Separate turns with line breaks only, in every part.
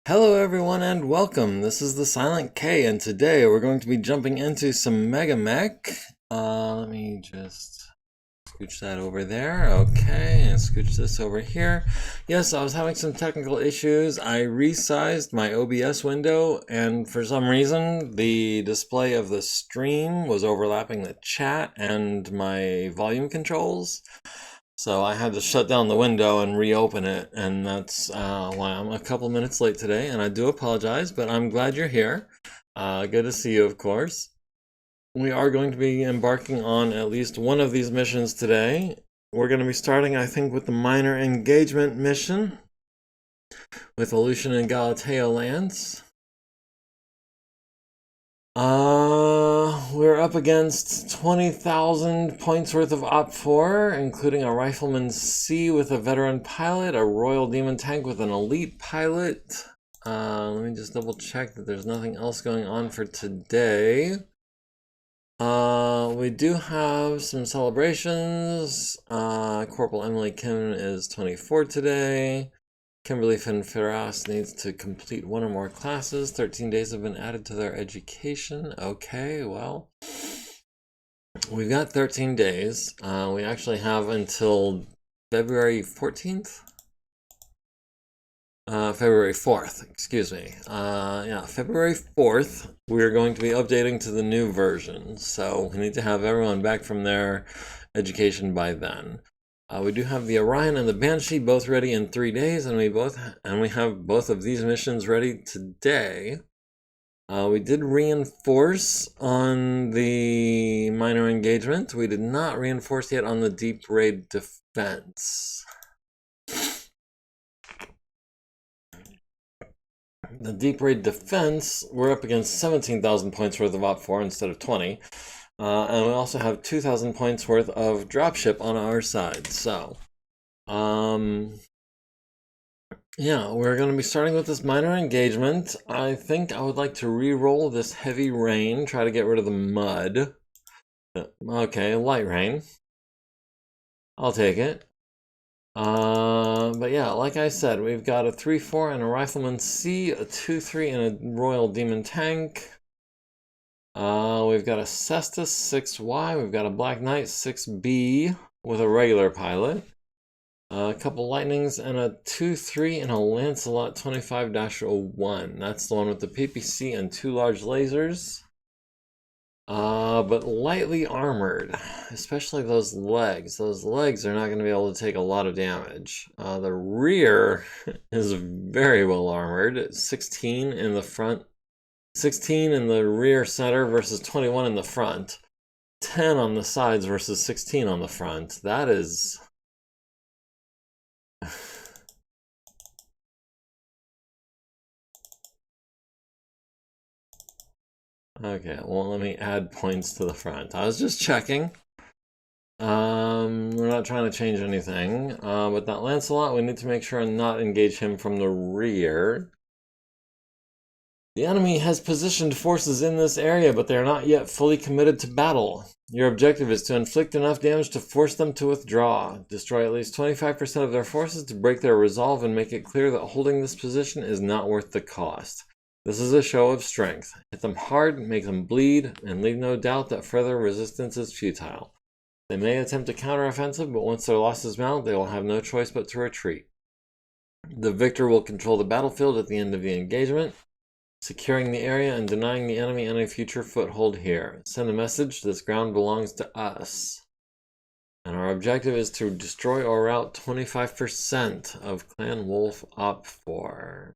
Hello everyone and welcome. This is the Silent K and today we're going to be jumping into some MegaMek. Let me just scooch that over there. Okay, and scooch this over here. Yes, I was having some technical issues. I resized my OBS window and for some reason the display of the stream was overlapping the chat and my volume controls. So I had to shut down the window and reopen it, and that's why I'm a couple minutes late today, and I do apologize, but I'm glad you're here. Good to see you, of course. We are going to be embarking on at least one of these missions today. We're going to be starting, I think, with the minor engagement mission with Aleutian and Galateo lands. We're up against 20,000 points worth of Op 4, including a Rifleman C with a veteran pilot, a Royal Demon tank with an elite pilot. Let me just double check that there's nothing else going on for today. We do have some celebrations. Corporal Emily Kim is 24 today. Kimberly Finferras needs to complete one or more classes. 13 days have been added to their education. Okay, well, we've got 13 days. We actually have until February 14th? February 4th, excuse me. Yeah, February 4th, we're going to be updating to the new version. So we need to have everyone back from their education by then. We do have the Orion and the Banshee both ready in 3 days, and we have both of these missions ready today. We did reinforce on the minor engagement. We did not reinforce yet on the deep raid defense. The deep raid defense, we're up against 17,000 points worth of Op 4 instead of 20. And we also have 2,000 points worth of Dropship on our side. So, yeah, we're going to be starting with this minor engagement. I think I would like to re-roll this heavy rain, try to get rid of the mud. Okay, light rain. I'll take it. But yeah, like I said, we've got a 3-4 and a Rifleman C, a 2-3 and a Royal Demon tank. We've got a Cestus 6Y, we've got a Black Knight 6B with a regular pilot. A couple Lightnings and a 2-3 and a Lancelot 25-01. That's the one with the PPC and 2 large lasers. But lightly armored, especially those legs. Those legs are not going to be able to take a lot of damage. The rear is very well armored. 16 in the front, 16 in the rear center versus 21 in the front. 10 on the sides versus 16 on the front. That is... Okay, well, let me add points to the front. I was just checking. We're not trying to change anything. But that Lancelot, we need to make sure and not engage him from the rear. The enemy has positioned forces in this area, but they are not yet fully committed to battle. Your objective is to inflict enough damage to force them to withdraw. Destroy at least 25% of their forces to break their resolve and make it clear that holding this position is not worth the cost. This is a show of strength. Hit them hard, make them bleed, and leave no doubt that further resistance is futile. They may attempt a counteroffensive, but once their losses mount, they will have no choice but to retreat. The victor will control the battlefield at the end of the engagement, securing the area and denying the enemy any future foothold here. Send a message: this ground belongs to us. And our objective is to destroy or rout 25% of Clan Wolf Op 4.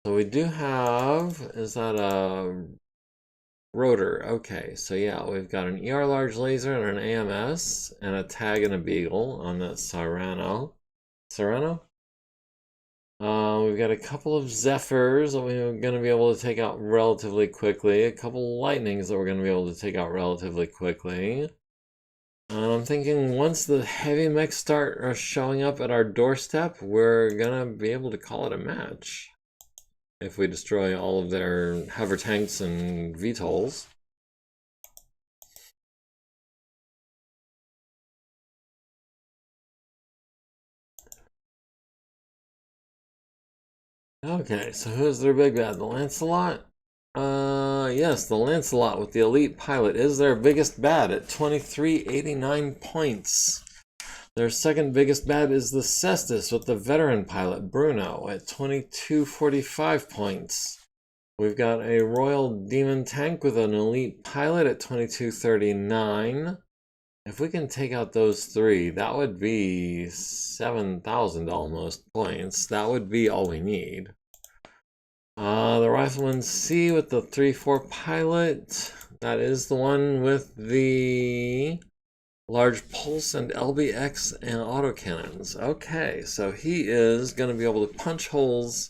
So we do have, is that a rotor? Okay, so yeah, we've got an ER large laser and an AMS and a tag and a beagle on that Serrano. We've got a couple of Zephyrs that we're going to be able to take out relatively quickly. A couple Lightnings that we're going to be able to take out relatively quickly. And I'm thinking once the heavy mechs start showing up at our doorstep, we're going to be able to call it a match. If we destroy all of their hover tanks and VTOLs. Okay, so who's their big bad? The Lancelot? Yes, the Lancelot with the elite pilot is their biggest bad at 2389 points. Their second biggest bad is the Cestus with the veteran pilot Bruno at 2245 points. We've got a Royal Demon tank with an elite pilot at 2239. If we can take out those three, that would be 7,000 almost points. That would be all we need. The Rifleman C with the 3-4 pilot. That is the one with the large pulse and LBX and autocannons. Okay, so he is going to be able to punch holes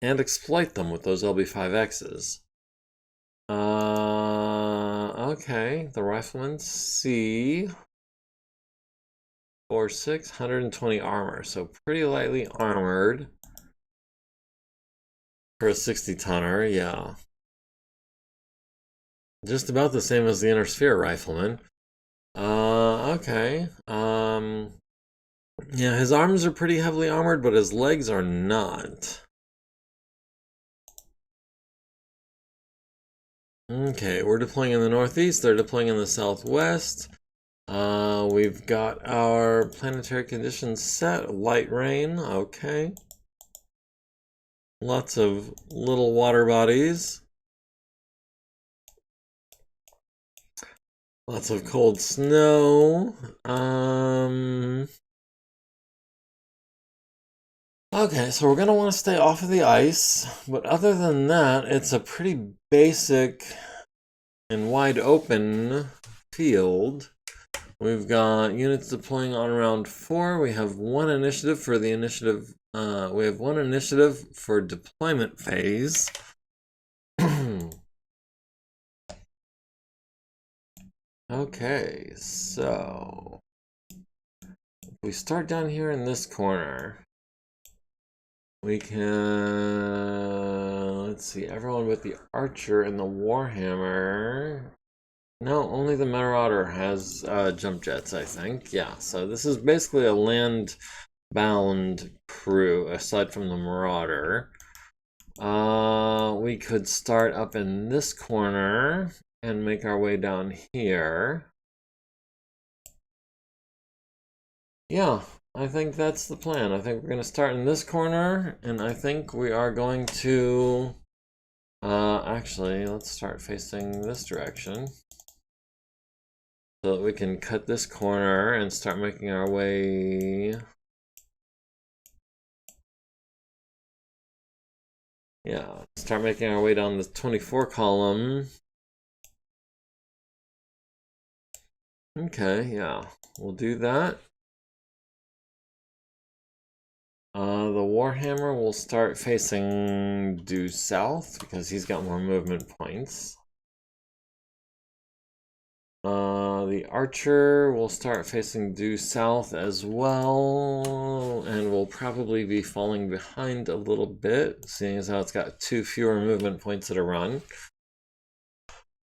and exploit them with those LB5Xs. Okay, the Rifleman C. 4-6, 120 armor, so pretty lightly armored. For a 60-tonner, yeah. Just about the same as the Inner Sphere Rifleman. Okay. Yeah, his arms are pretty heavily armored, but his legs are not. Okay, we're deploying in the northeast, they're deploying in the southwest. We've got our planetary conditions set, light rain, okay. Lots of little water bodies. Lots of cold snow. Okay, so we're going to want to stay off of the ice, but other than that, it's a pretty basic and wide open field. We've got units deploying on round 4. We have one initiative for the initiative. We have one initiative for deployment phase. Okay, so if we start down here in this corner, we can, let's see, everyone with the Archer and the Warhammer. No, only the Marauder has jump jets, I think. Yeah, so this is basically a land-bound crew, aside from the Marauder. We could start up in this corner and make our way down here. Yeah, I think that's the plan. I think we're going to start in this corner, and I think we are going to... actually, let's start facing this direction. So that we can cut this corner and start making our way... Yeah, start making our way down the 24 column. Okay, yeah, we'll do that. The Warhammer will start facing due south because he's got more movement points. The Archer will start facing due south as well, and will probably be falling behind a little bit, seeing as how it's got 2 fewer movement points at a run.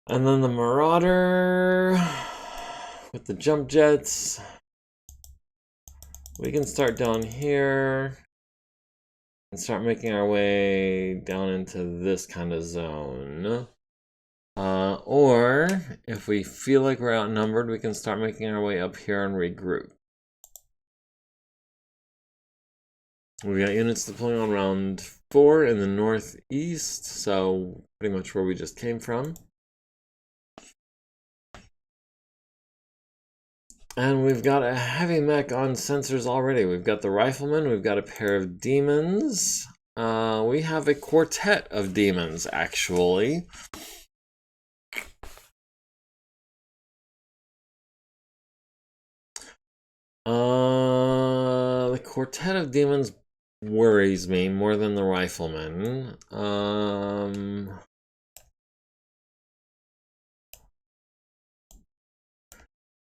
And then the Marauder with the jump jets. We can start down here and start making our way down into this kind of zone. Or if we feel like we're outnumbered, we can start making our way up here and regroup. We got units deploying on round 4 in the northeast, so pretty much where we just came from. And we've got a heavy mech on sensors already. We've got the Rifleman, we've got a pair of demons. We have a quartet of demons, actually. The quartet of demons worries me more than the Rifleman.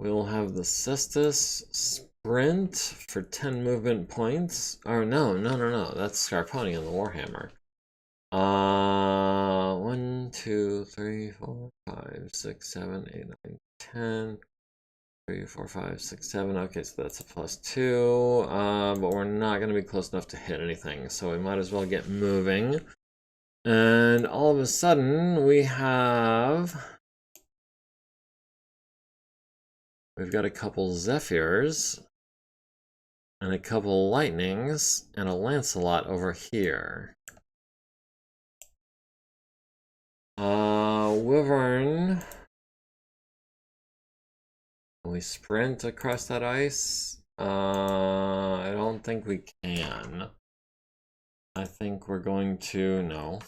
We'll have the Cestus sprint for 10 movement points. Or no, that's Scarponi and the Warhammer. 1, 2, 3, 4, 5, 6, 7, 8, 9, 10. 3, 4, 5, 6, 7. Okay, so that's a +2. But we're not going to be close enough to hit anything, so we might as well get moving. And all of a sudden, we've got a couple Zephyrs, and a couple Lightnings, and a Lancelot over here. Wyvern. Can we sprint across that ice? I don't think we can. I think we're going to, no.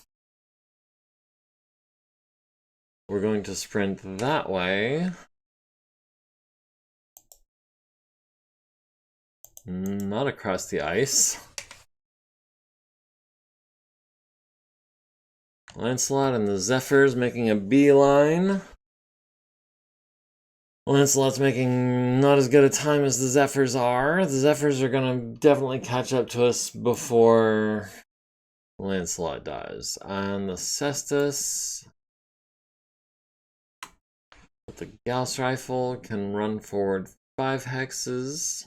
We're going to sprint that way. Not across the ice. Lancelot and the Zephyrs making a beeline. Lancelot's making not as good a time as the Zephyrs are. The Zephyrs are gonna definitely catch up to us before Lancelot does. And the Cestus with the Gauss rifle can run forward 5 hexes.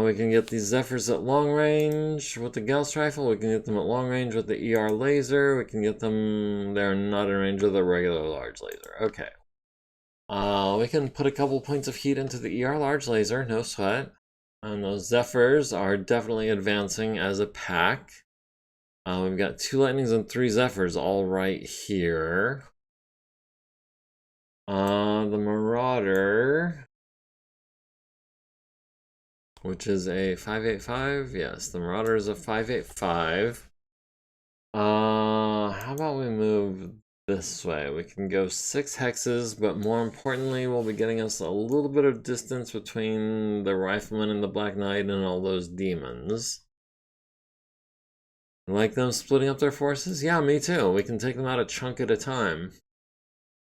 We can get these Zephyrs at long range with the Gauss rifle. We can get them at long range with the ER laser. We can get them, they're not in range with the regular large laser. Okay. We can put a couple points of heat into the ER large laser, no sweat. And those Zephyrs are definitely advancing as a pack. We've got 2 Lightnings and 3 Zephyrs all right here. The Marauder, which is a 585. Yes, the Marauder is a 585. How about we move this way? We can go 6 hexes, but more importantly, we'll be getting us a little bit of distance between the Rifleman and the Black Knight and all those demons. Like them splitting up their forces? Yeah, me too. We can take them out a chunk at a time.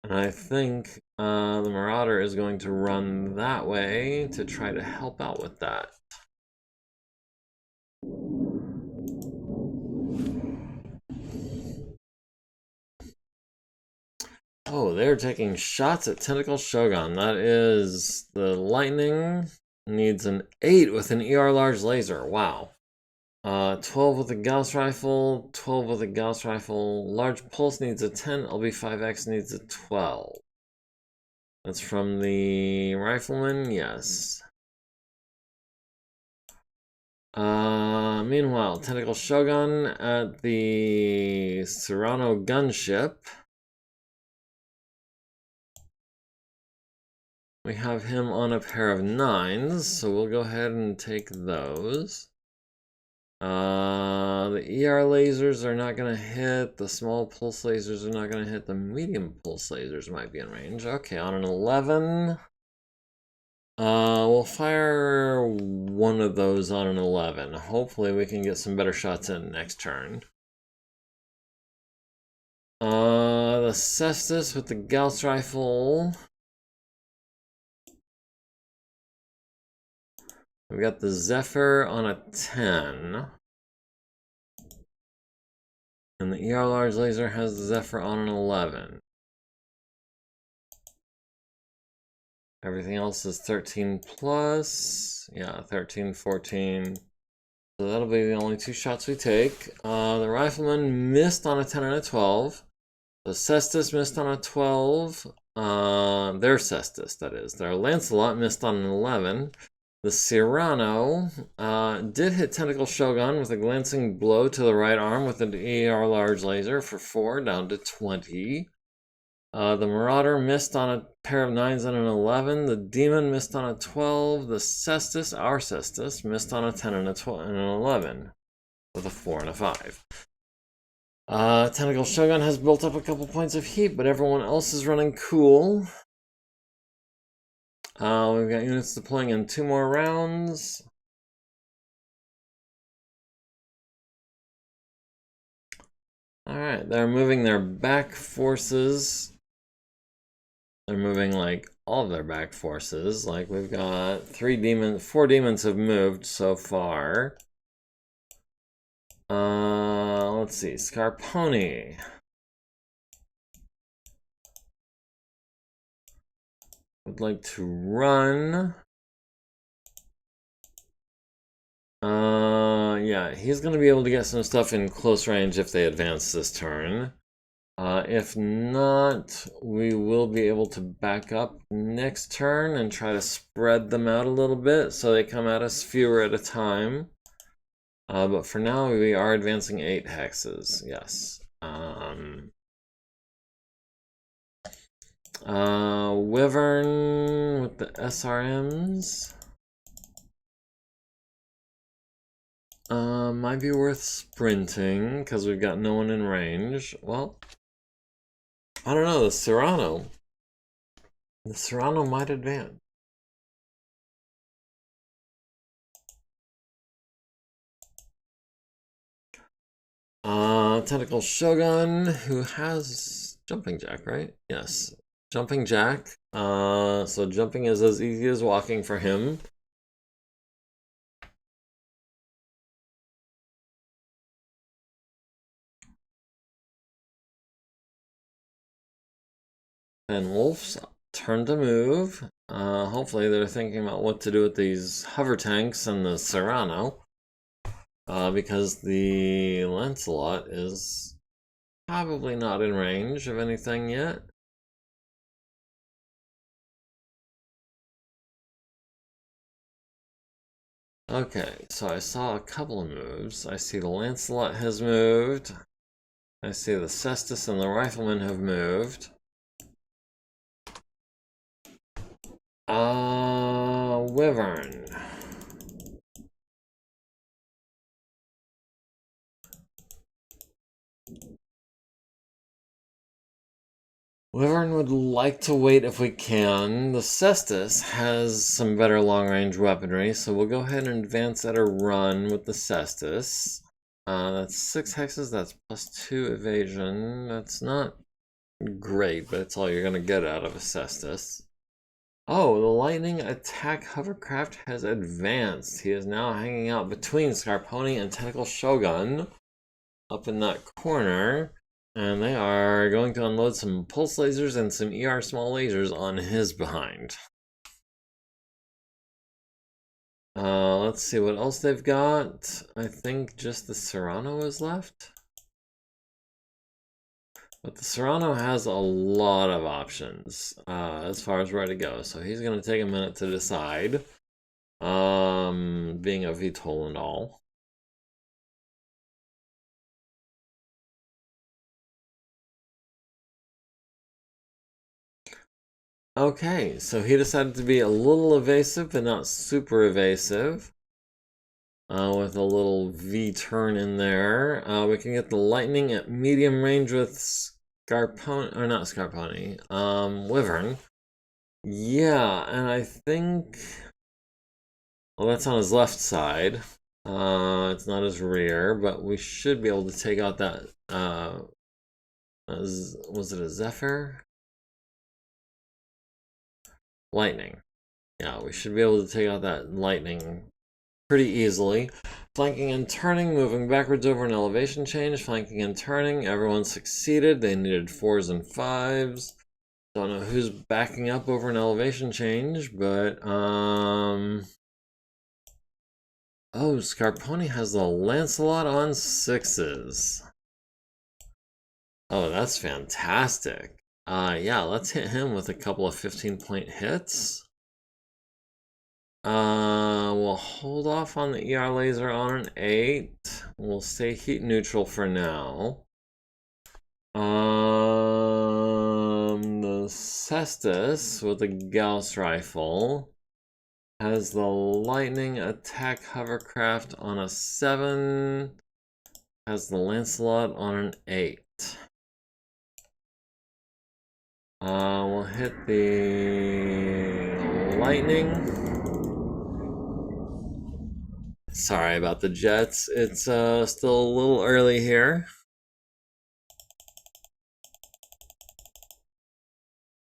And I think the Marauder is going to run that way to try to help out with that. Oh, they're taking shots at Tentacle Shogun. That is, the Lightning needs an 8 with an ER large laser. Wow. 12 with a Gauss rifle, 12 with a Gauss rifle. Large Pulse needs a 10, LB5X needs a 12. That's from the Rifleman, yes. Meanwhile, Tentacle Shogun at the Serrano gunship. We have him on a pair of 9s, so we'll go ahead and take those. The ER lasers are not going to hit. The small pulse lasers are not going to hit. The medium pulse lasers might be in range. Okay, on an 11. We'll fire one of those on an 11. Hopefully we can get some better shots in next turn. The Cestus with the Gauss rifle. We got the Zephyr on a 10. And the ER large laser has the Zephyr on an 11. Everything else is 13 plus. Yeah, 13, 14. So that'll be the only 2 shots we take. The Rifleman missed on a 10 and a 12. The Cestus missed on a 12. Their Cestus, that is. Their Lancelot missed on an 11. The Serrano did hit Tentacle Shogun with a glancing blow to the right arm with an ER large laser for 4, down to 20. The Marauder missed on a pair of 9s and an 11. The Demon missed on a 12. The Cestus, our Cestus, missed on a 10 and an 11 with a 4 and a 5. Tentacle Shogun has built up a couple points of heat, but everyone else is running cool. We've got units deploying in 2 more rounds. Alright, they're moving their back forces. They're moving like all of their back forces. Like we've got 4 demons have moved so far. Let's see, Scarponi. Would like to run. Yeah, he's gonna be able to get some stuff in close range if they advance this turn. If not, we will be able to back up next turn and try to spread them out a little bit so they come at us fewer at a time. But for now, we are advancing 8 hexes, yes. Wyvern with the SRMs. Might be worth sprinting because we've got no one in range. Well, I don't know, the Serrano might advance. Tentacle Shogun, who has Jumping Jack, right? Yes, Jumping Jack. So jumping is as easy as walking for him. And Wolf's turn to move. Hopefully they're thinking about what to do with these hover tanks and the Serrano. Because the Lancelot is probably not in range of anything yet. Okay, so I saw a couple of moves. I see the Lancelot has moved. I see the Cestus and the Rifleman have moved. Wyvern. Wyvern would like to wait if we can. The Cestus has some better long-range weaponry, so we'll go ahead and advance at a run with the Cestus. That's 6 hexes, that's +2 evasion. That's not great, but it's all you're gonna get out of a Cestus. Oh, the lightning attack hovercraft has advanced. He is now hanging out between Scarponi and Tentacle Shogun up in that corner. And they are going to unload some pulse lasers and some ER small lasers on his behind. Let's see what else they've got. I think just the Serrano is left. But the Serrano has a lot of options as far as where to go. So he's going to take a minute to decide. Being a VTOL and all. Okay, so he decided to be a little evasive, but not super evasive. With a little V turn in there. We can get the lightning at medium range with Scarponi, or not Scarponi, Wyvern. Yeah, and I think, well, that's on his left side. It's not his rear, but we should be able to take out that, was it a Zephyr? Lightning. Yeah, we should be able to take out that lightning pretty easily. Flanking and turning, moving backwards over an elevation change. Flanking and turning, everyone succeeded. They needed 4s and 5s. Don't know who's backing up over an elevation change, but oh, Scarponi has the Lancelot on 6s. Oh, that's fantastic. Yeah, let's hit him with a couple of 15-point hits. We'll hold off on the ER laser on an 8. We'll stay heat neutral for now. The Cestus with the Gauss rifle has the lightning attack hovercraft on a 7. Has the Lancelot on an 8. We'll hit the lightning. Sorry about the jets. It's still a little early here.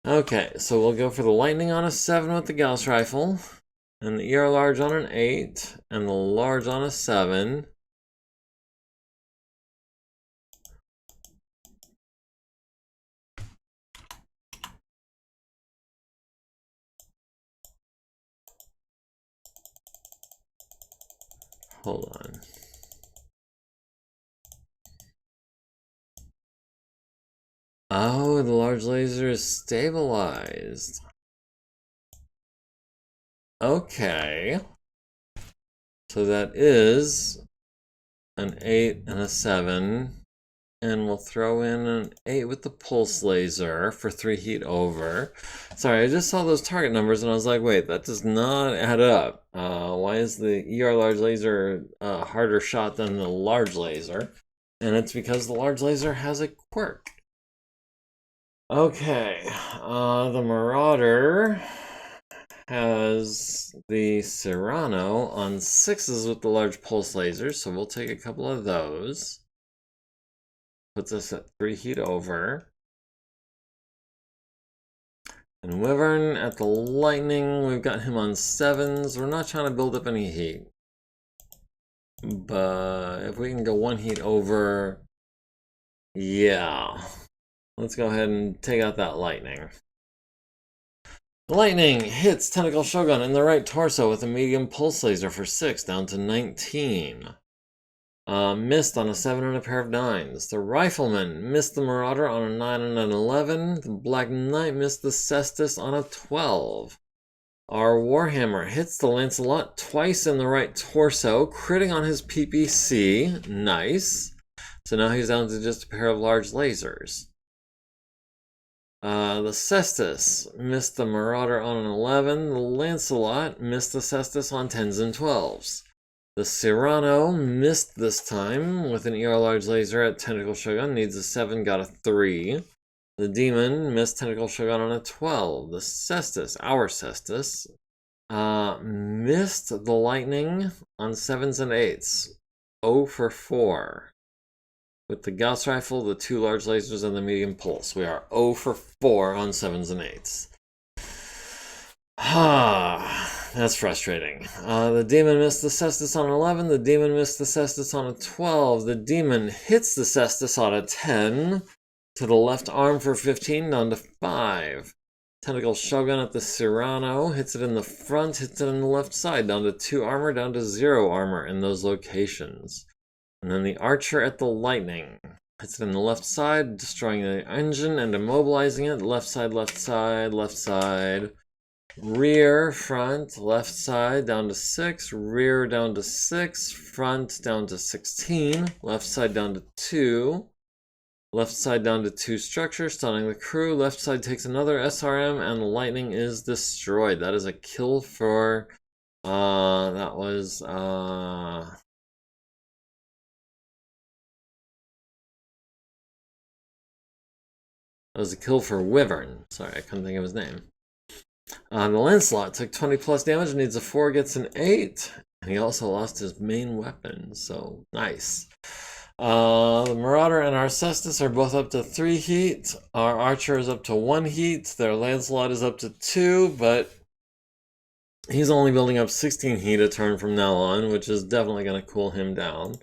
Okay, so we'll go for the lightning on a 7 with the Gauss rifle, and the ER large on an 8, and the large on a 7. Hold on. Oh, the large laser is stabilized. Okay. So that is an 8 and a 7. And we'll throw in an 8 with the pulse laser for 3 heat over. Sorry, I just saw those target numbers and I was like, wait, that does not add up. Why is the ER large laser a harder shot than the large laser? And it's because the large laser has a quirk. Okay, the Marauder has the Cyrano on 6s with the large pulse laser, so we'll take a couple of those. Puts us at 3 heat over. And Wyvern at the Lightning, we've got him on 7s. We're not trying to build up any heat. But if we can go 1 heat over, yeah. Let's go ahead and take out that Lightning. Lightning hits Tentacle Shogun in the right torso with a medium pulse laser for 6, down to 19. Missed on a 7 and a pair of 9s. The Rifleman missed the Marauder on a 9 and an 11. The Black Knight missed the Cestus on a 12. Our Warhammer hits the Lancelot twice in the right torso, critting on his PPC. Nice. So now he's down to just a pair of large lasers. The Cestus missed the Marauder on an 11. The Lancelot missed the Cestus on 10s and 12s. The Cyrano missed this time with an ER large laser at Tentacle Shogun, needs a 7, got a 3. The Demon missed Tentacle Shogun on a 12. The Cestus, our Cestus, missed the Lightning on 7s and 8s. 0 for 4. With the Gauss Rifle, the 2 large lasers, and the medium pulse. We are 0 for 4 on 7s and 8s. That's frustrating. The Demon missed the Cestus on 11. The Demon missed the Cestus on a 12. The Demon hits the Cestus on a 10. To the left arm for 15, down to 5. Tentacle Shogun at the Cyrano. Hits it in the front, hits it on the left side. Down to 2 armor, down to 0 armor in those locations. And then the Archer at the Lightning. Hits it in the left side, destroying the engine and immobilizing it. Left side, left side, left side. Rear, front, left side down to 6, rear down to 6, front down to 16, left side down to 2, left side down to 2 structure, stunning the crew, left side takes another SRM, and the Lightning is destroyed. That is a kill for, that was a kill for Wyvern. Sorry, I couldn't think of his name. The Lancelot took 20 plus damage, needs a 4, gets an 8. And he also lost his main weapon, so nice. The Marauder and our Cestus are both up to 3 heat. Our Archer is up to 1 heat. Their Lancelot is up to 2, but he's only building up 16 heat a turn from now on, which is definitely going to cool him down.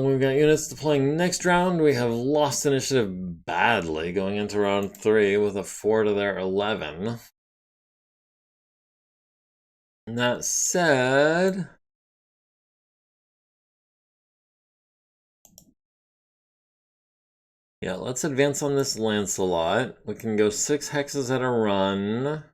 We've got units deploying next round. We have lost initiative badly going into round 3 with a 4 to their 11. And that said, yeah, let's advance on this Lancelot. We can go 6 hexes at a run.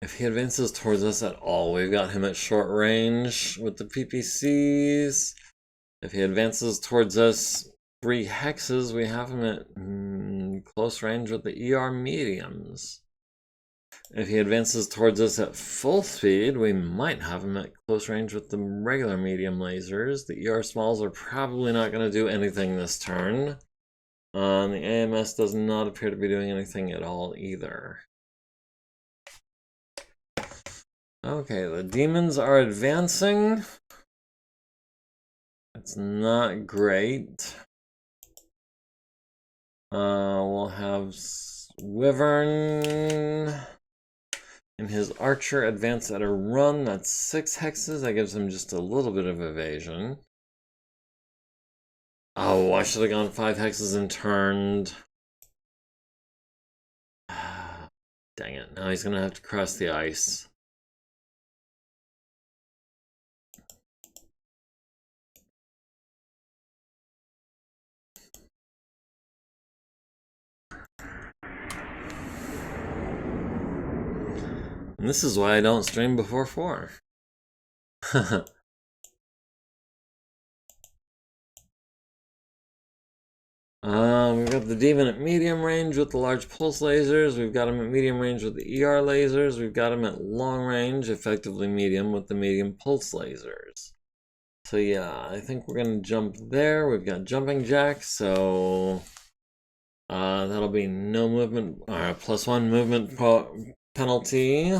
If he advances towards us at all, we've got him at short range with the PPCs. If he advances towards us 3 hexes, we have him at close range with the ER mediums. If he advances towards us at full speed, we might have him at close range with the regular medium lasers. The ER smalls are probably not going to do anything this turn. The AMS does not appear to be doing anything at all either. Okay, the demons are advancing. It's not great. We'll have Wyvern and his Archer advance at a run. That's 6 hexes. That gives him just a little bit of evasion. Oh, I should have gone 5 hexes and turned. Dang it, now he's gonna have to cross the ice. And this is why I don't stream before 4. We've got the demon at medium range with the large pulse lasers. We've got him at medium range with the ER lasers. We've got him at long range, effectively medium, with the medium pulse lasers. So yeah, I think we're gonna jump there. We've got jumping jacks, so that'll be no movement, +1 movement penalty.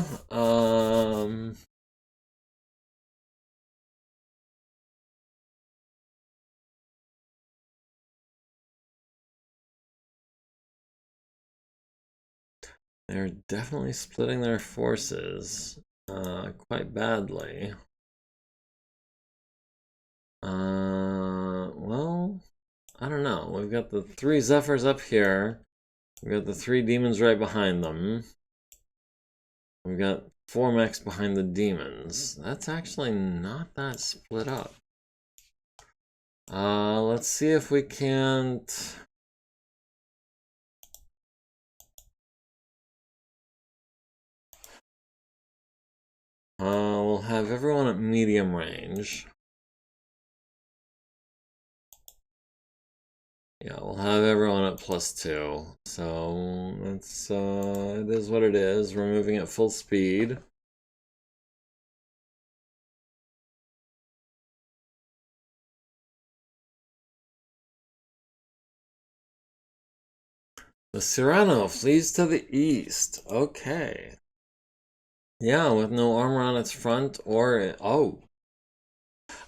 They're definitely splitting their forces quite badly. Well, I don't know. We've got the 3 Zephyrs up here. We've got the 3 demons right behind them. We've got 4 mechs behind the demons. That's actually not that split up. Let's see if we can't... we'll have everyone at medium range. Yeah, we'll have everyone at +2. So it's it is what it is. We're moving at full speed. The Cyrano flees to the east. Okay. Yeah, with no armor on its front or... Oh.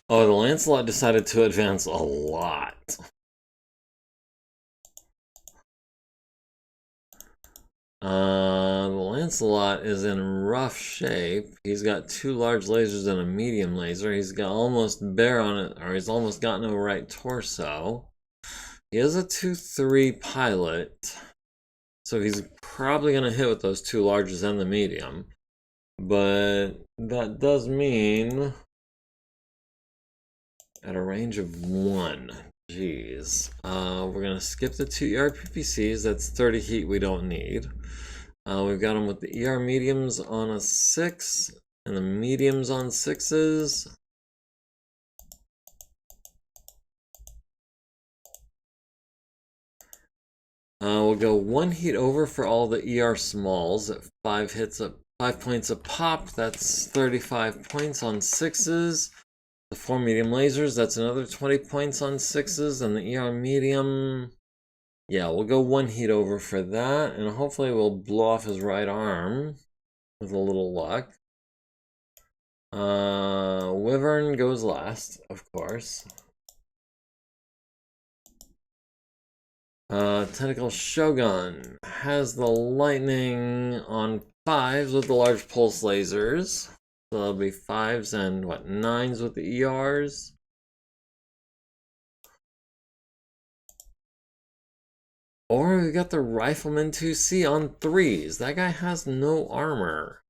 Oh, the Lancelot decided to advance a lot. The Lancelot is in rough shape. He's got 2 large lasers and a medium laser. He's got almost bare on it, or he's almost got no right torso. He is a 2-3 pilot, so he's probably going to hit with those 2 larges and the medium. But that does mean at a range of 1. Jeez. We're going to skip the 2 ER PPCs. That's 30 heat we don't need. We've got them with the ER mediums on a 6 and the mediums on 6s. We'll go 1 heat over for all the ER smalls at 5 points a pop. That's 35 points on 6s. The 4 medium lasers, that's another 20 points on 6s, and the ER medium, yeah, we'll go 1 heat over for that, and hopefully we'll blow off his right arm with a little luck. Wyvern goes last, of course. Tentacle Shogun has the lightning on 5s with the large pulse lasers. So that'll be 5s and what, 9s with the ERs. Or we got the Rifleman 2C on 3s. That guy has no armor.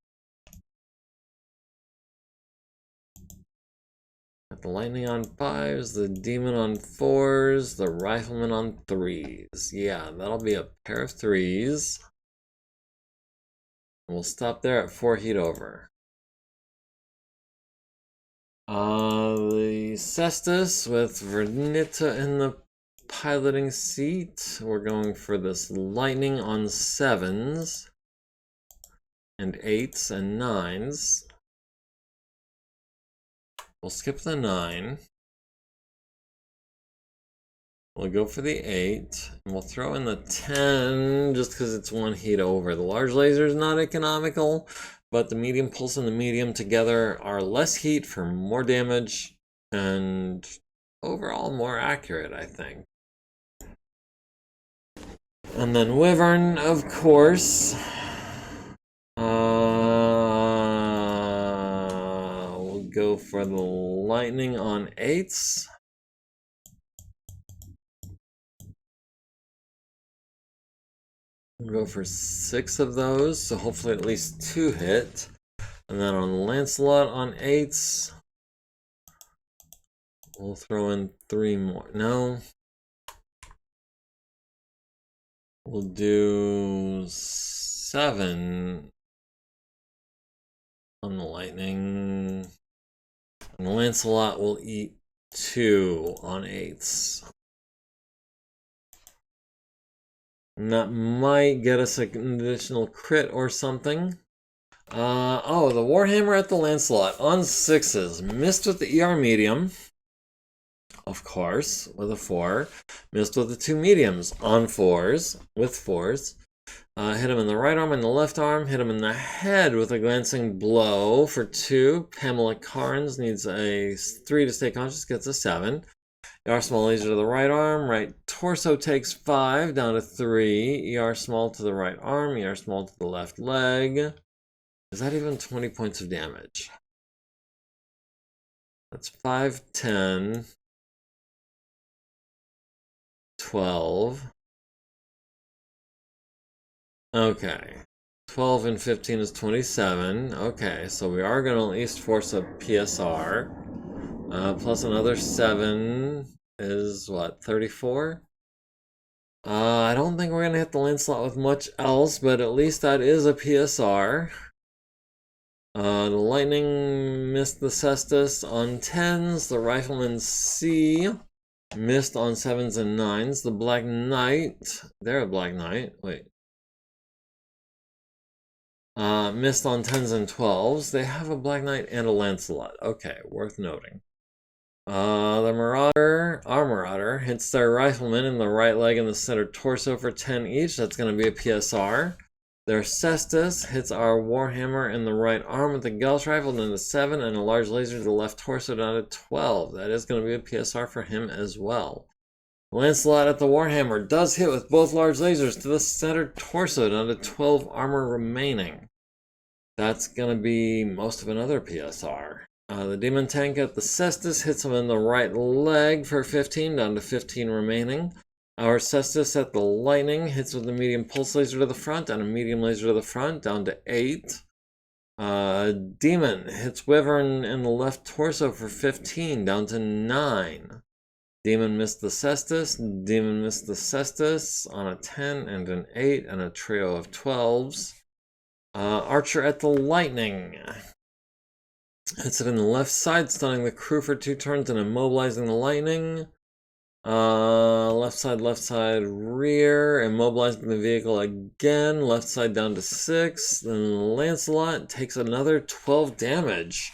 Got the Lightning on 5s, the Demon on 4s, the Rifleman on 3s. Yeah, that'll be a pair of 3s. And we'll stop there at 4 heat over. The Cestus with Vernita in the piloting seat. We're going for this Lightning on 7s and 8s and 9s. We'll skip the 9. We'll go for the 8, and we'll throw in the 10 just because it's 1 heat over. The large laser is not economical, but the medium pulse and the medium together are less heat for more damage and overall more accurate, I think. And then Wyvern, of course. We'll go for the Lightning on 8s. We'll go for 6 of those, so hopefully at least 2 hit. And then on Lancelot on 8s, we'll throw in 3 more. No. We'll do 7 on the lightning. And Lancelot will eat 2 on 8s. And that might get us an additional crit or something. Oh, the Warhammer at the Lancelot on 6s. Missed with the ER medium. Of course, with a 4. Missed with the 2 mediums on 4s, with 4s. Hit him in the right arm and the left arm. Hit him in the head with a glancing blow for 2. Pamela Carnes needs a 3 to stay conscious, gets a 7. ER small laser to the right arm. Right torso takes 5, down to 3. ER small to the right arm. ER small to the left leg. Is that even 20 points of damage? That's 5, 10, 12. Okay. 12 and 15 is 27. Okay, so we are going to at least force a PSR. Plus another 7 is what, 34? I don't think we're going to hit the Lancelot with much else, but at least that is a PSR. The Lightning missed the Cestus on 10s. The Rifleman C missed on 7s and 9s. The Black Knight, they're a Black Knight, wait. Missed on 10s and 12s. They have a Black Knight and a Lancelot. Okay, worth noting. The Marauder, our Marauder, hits their Rifleman in the right leg and the center torso for 10 each. That's going to be a PSR. Their Cestus hits our Warhammer in the right arm with the Gauss rifle down to 7 and a large laser to the left torso down to 12. That is going to be a PSR for him as well. Lancelot at the Warhammer does hit with both large lasers to the center torso down to 12 armor remaining. That's going to be most of another PSR. The Demon Tank at the Cestus hits him in the right leg for 15 down to 15 remaining. Our Cestus at the Lightning hits with a medium pulse laser to the front and a medium laser to the front, down to 8. Demon hits Wyvern in the left torso for 15, down to 9. Demon missed the Cestus. Demon missed the Cestus on a 10 and an 8 and a trio of 12s. Archer at the Lightning hits it in the left side, stunning the crew for 2 turns and immobilizing the Lightning. Left side, rear, immobilizing the vehicle again, left side down to 6, then Lancelot takes another 12 damage.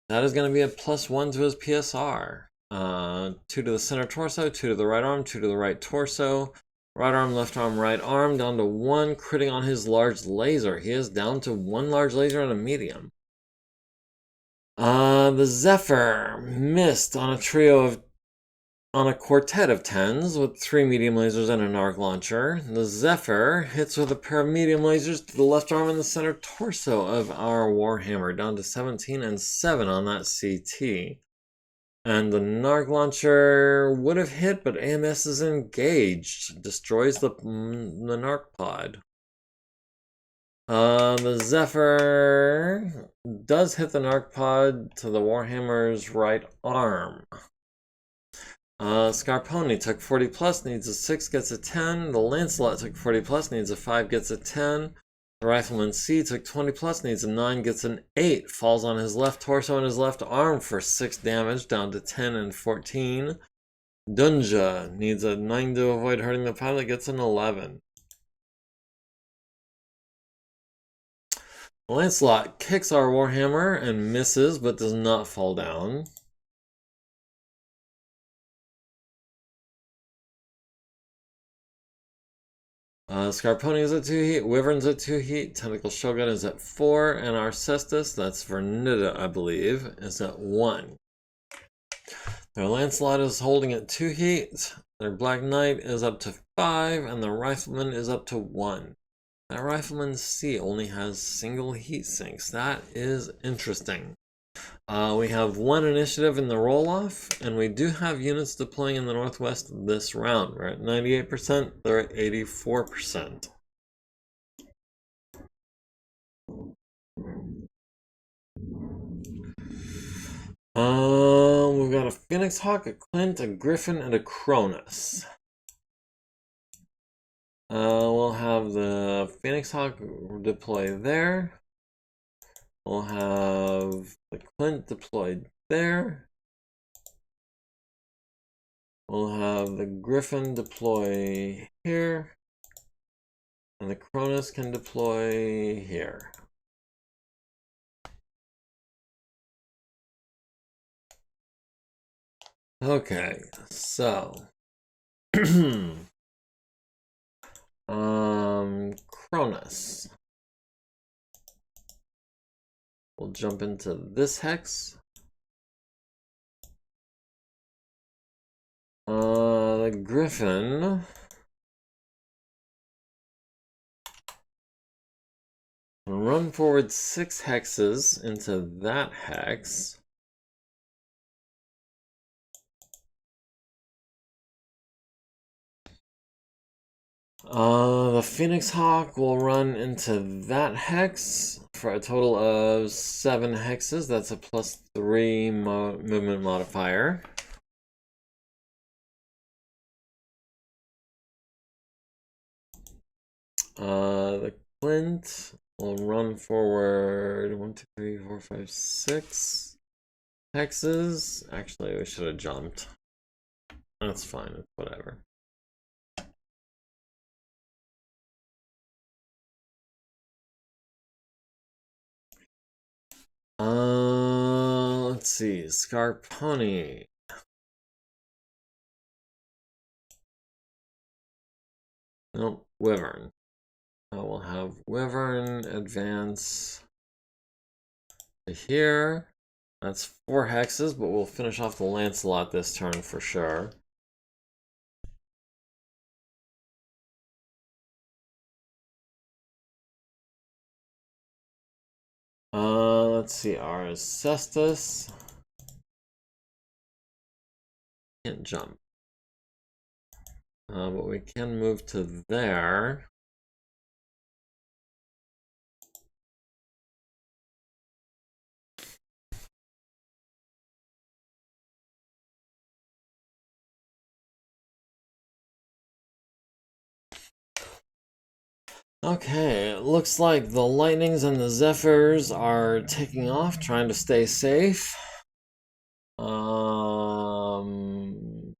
That is going to be a +1 to his PSR. 2 to the center torso, 2 to the right arm, 2 to the right torso, right arm, right arm, down to 1, critting on his large laser. He is down to 1 large laser and a medium. The Zephyr missed on a quartet of 10s with 3 medium lasers and an arc launcher. The Zephyr hits with a pair of medium lasers to the left arm and the center torso of our Warhammer, down to 17 and 7 on that CT. And the Narc launcher would have hit, but AMS is engaged. Destroys the Narc pod. The Zephyr does hit the Narc pod to the Warhammer's right arm. Scarponi took 40 plus, needs a 6, gets a 10. The Lancelot took 40 plus, needs a 5, gets a 10. The Rifleman C took 20 plus, needs a 9, gets an 8. Falls on his left torso and his left arm for 6 damage, down to 10 and 14. Dunja needs a 9 to avoid hurting the pilot, gets an 11. Lancelot kicks our Warhammer and misses, but does not fall down. Scarponi is at 2 heat, Wyvern's at 2 heat, Tentacle Shogun is at 4, and our Cestus, that's Vernita, I believe, is at 1. Their Lancelot is holding at 2 heat, their Black Knight is up to 5, and the Rifleman is up to 1. That Rifleman C only has single heat sinks. That is interesting. We have 1 initiative in the roll-off, and we do have units deploying in the northwest this round. We're at 98%, they're at 84%. We've got a Phoenix Hawk, a Clint, a Griffin, and a Cronus. We'll have the Phoenix Hawk deploy there. We'll have the Clint deployed there. We'll have the Griffin deploy here. And the Cronus can deploy here. Okay, so Cronus. We'll jump into this hex. The Griffin. Run forward 6 hexes into that hex. The Phoenix Hawk will run into that hex for a total of 7 hexes. That's a +3 movement modifier. The Clint will run forward 1, 2, 3, 4, 5, 6 hexes. Actually, we should have jumped. That's fine, whatever. Let's see, Scarponi. Nope, Wyvern. We'll have Wyvern advance to here. That's 4 hexes, but we'll finish off the Lancelot this turn for sure. Let's see, our Cestus. Can't jump. But we can move to there. Okay, it looks like the Lightnings and the Zephyrs are taking off, trying to stay safe.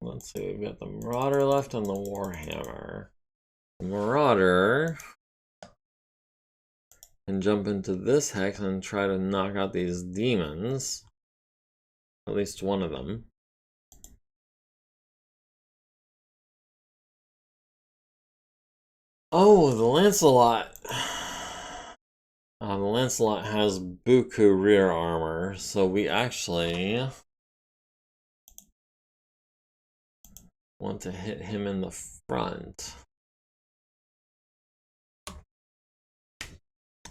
Let's see, we've got the Marauder left and the Warhammer. The Marauder can jump into this hex and try to knock out these demons. At least one of them. Oh, the Lancelot. The Lancelot has buku rear armor, so we actually want to hit him in the front.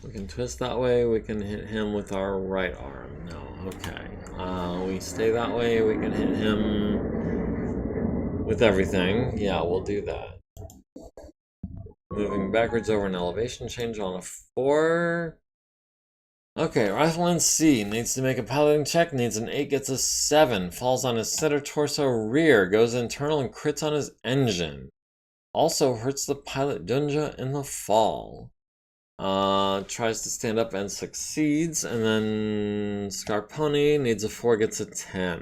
We can twist that way, we can hit him with our right arm. No, okay. We stay that way, we can hit him with everything. Yeah, we'll do that. Moving backwards over an elevation change on a 4. Okay, Rifleman C needs to make a piloting check, needs an 8, gets a 7, falls on his center torso rear, goes internal and crits on his engine. Also hurts the pilot Dunja in the fall. Tries to stand up and succeeds, and then Scarponi needs a 4, gets a 10.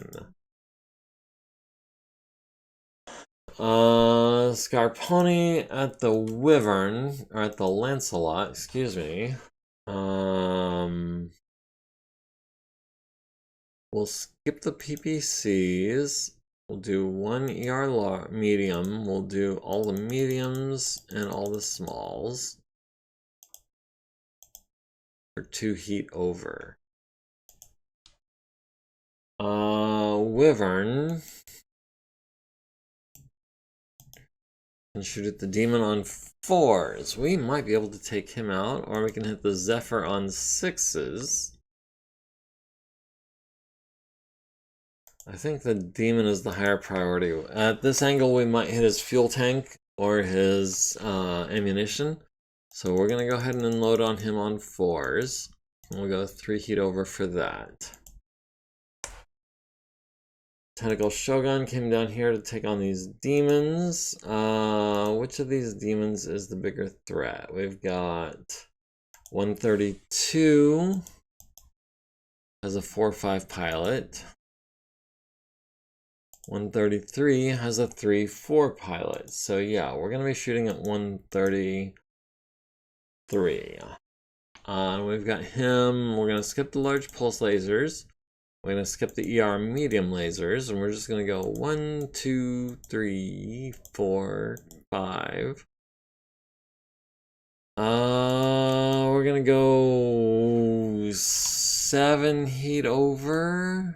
Scarponi at the Wyvern, or at the Lancelot, excuse me. We'll skip the PPCs. We'll do 1 ER medium. We'll do all the mediums and all the smalls. For 2 heat over. Wyvern. And shoot at the demon on 4s. We might be able to take him out, or we can hit the Zephyr on 6s. I think the demon is the higher priority. At this angle, we might hit his fuel tank or his ammunition. So we're going to go ahead and unload on him on 4s. We'll go 3 heat over for that. Tentacle Shogun came down here to take on these demons. Which of these demons is the bigger threat? We've got 132 as a 4-5 pilot. 133 has a 3-4 pilot. So yeah, we're going to be shooting at 133. We've got him. We're going to skip the large pulse lasers. We're going to skip the ER medium lasers, and we're just going to go 1, 2, 3, 4, 5. We're going to go 7 heat over.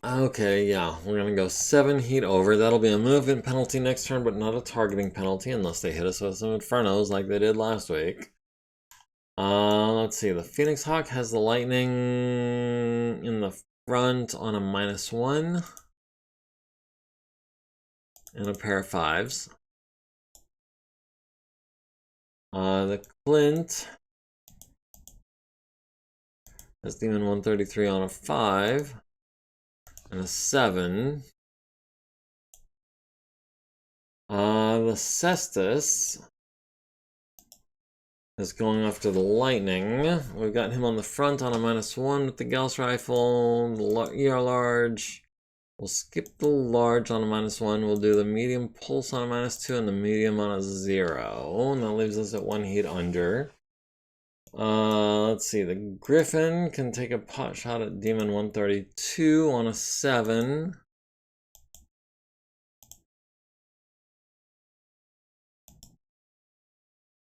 Okay, yeah, we're gonna go 7 heat over. That'll be a movement penalty next turn, but not a targeting penalty unless they hit us with some Infernos like they did last week. Let's see, the Phoenix Hawk has the lightning in the front on a -1. And a pair of 5s. The Clint has Demon 133 on a 5. And a 7. The Cestus is going after the lightning. We've got him on the front on a -1 with the Gauss rifle, the ER large. We'll skip the large on a -1. We'll do the medium pulse on a -2 and the medium on a 0. And that leaves us at 1 heat under. Let's see, the Griffin can take a pot shot at Demon 132 on a 7.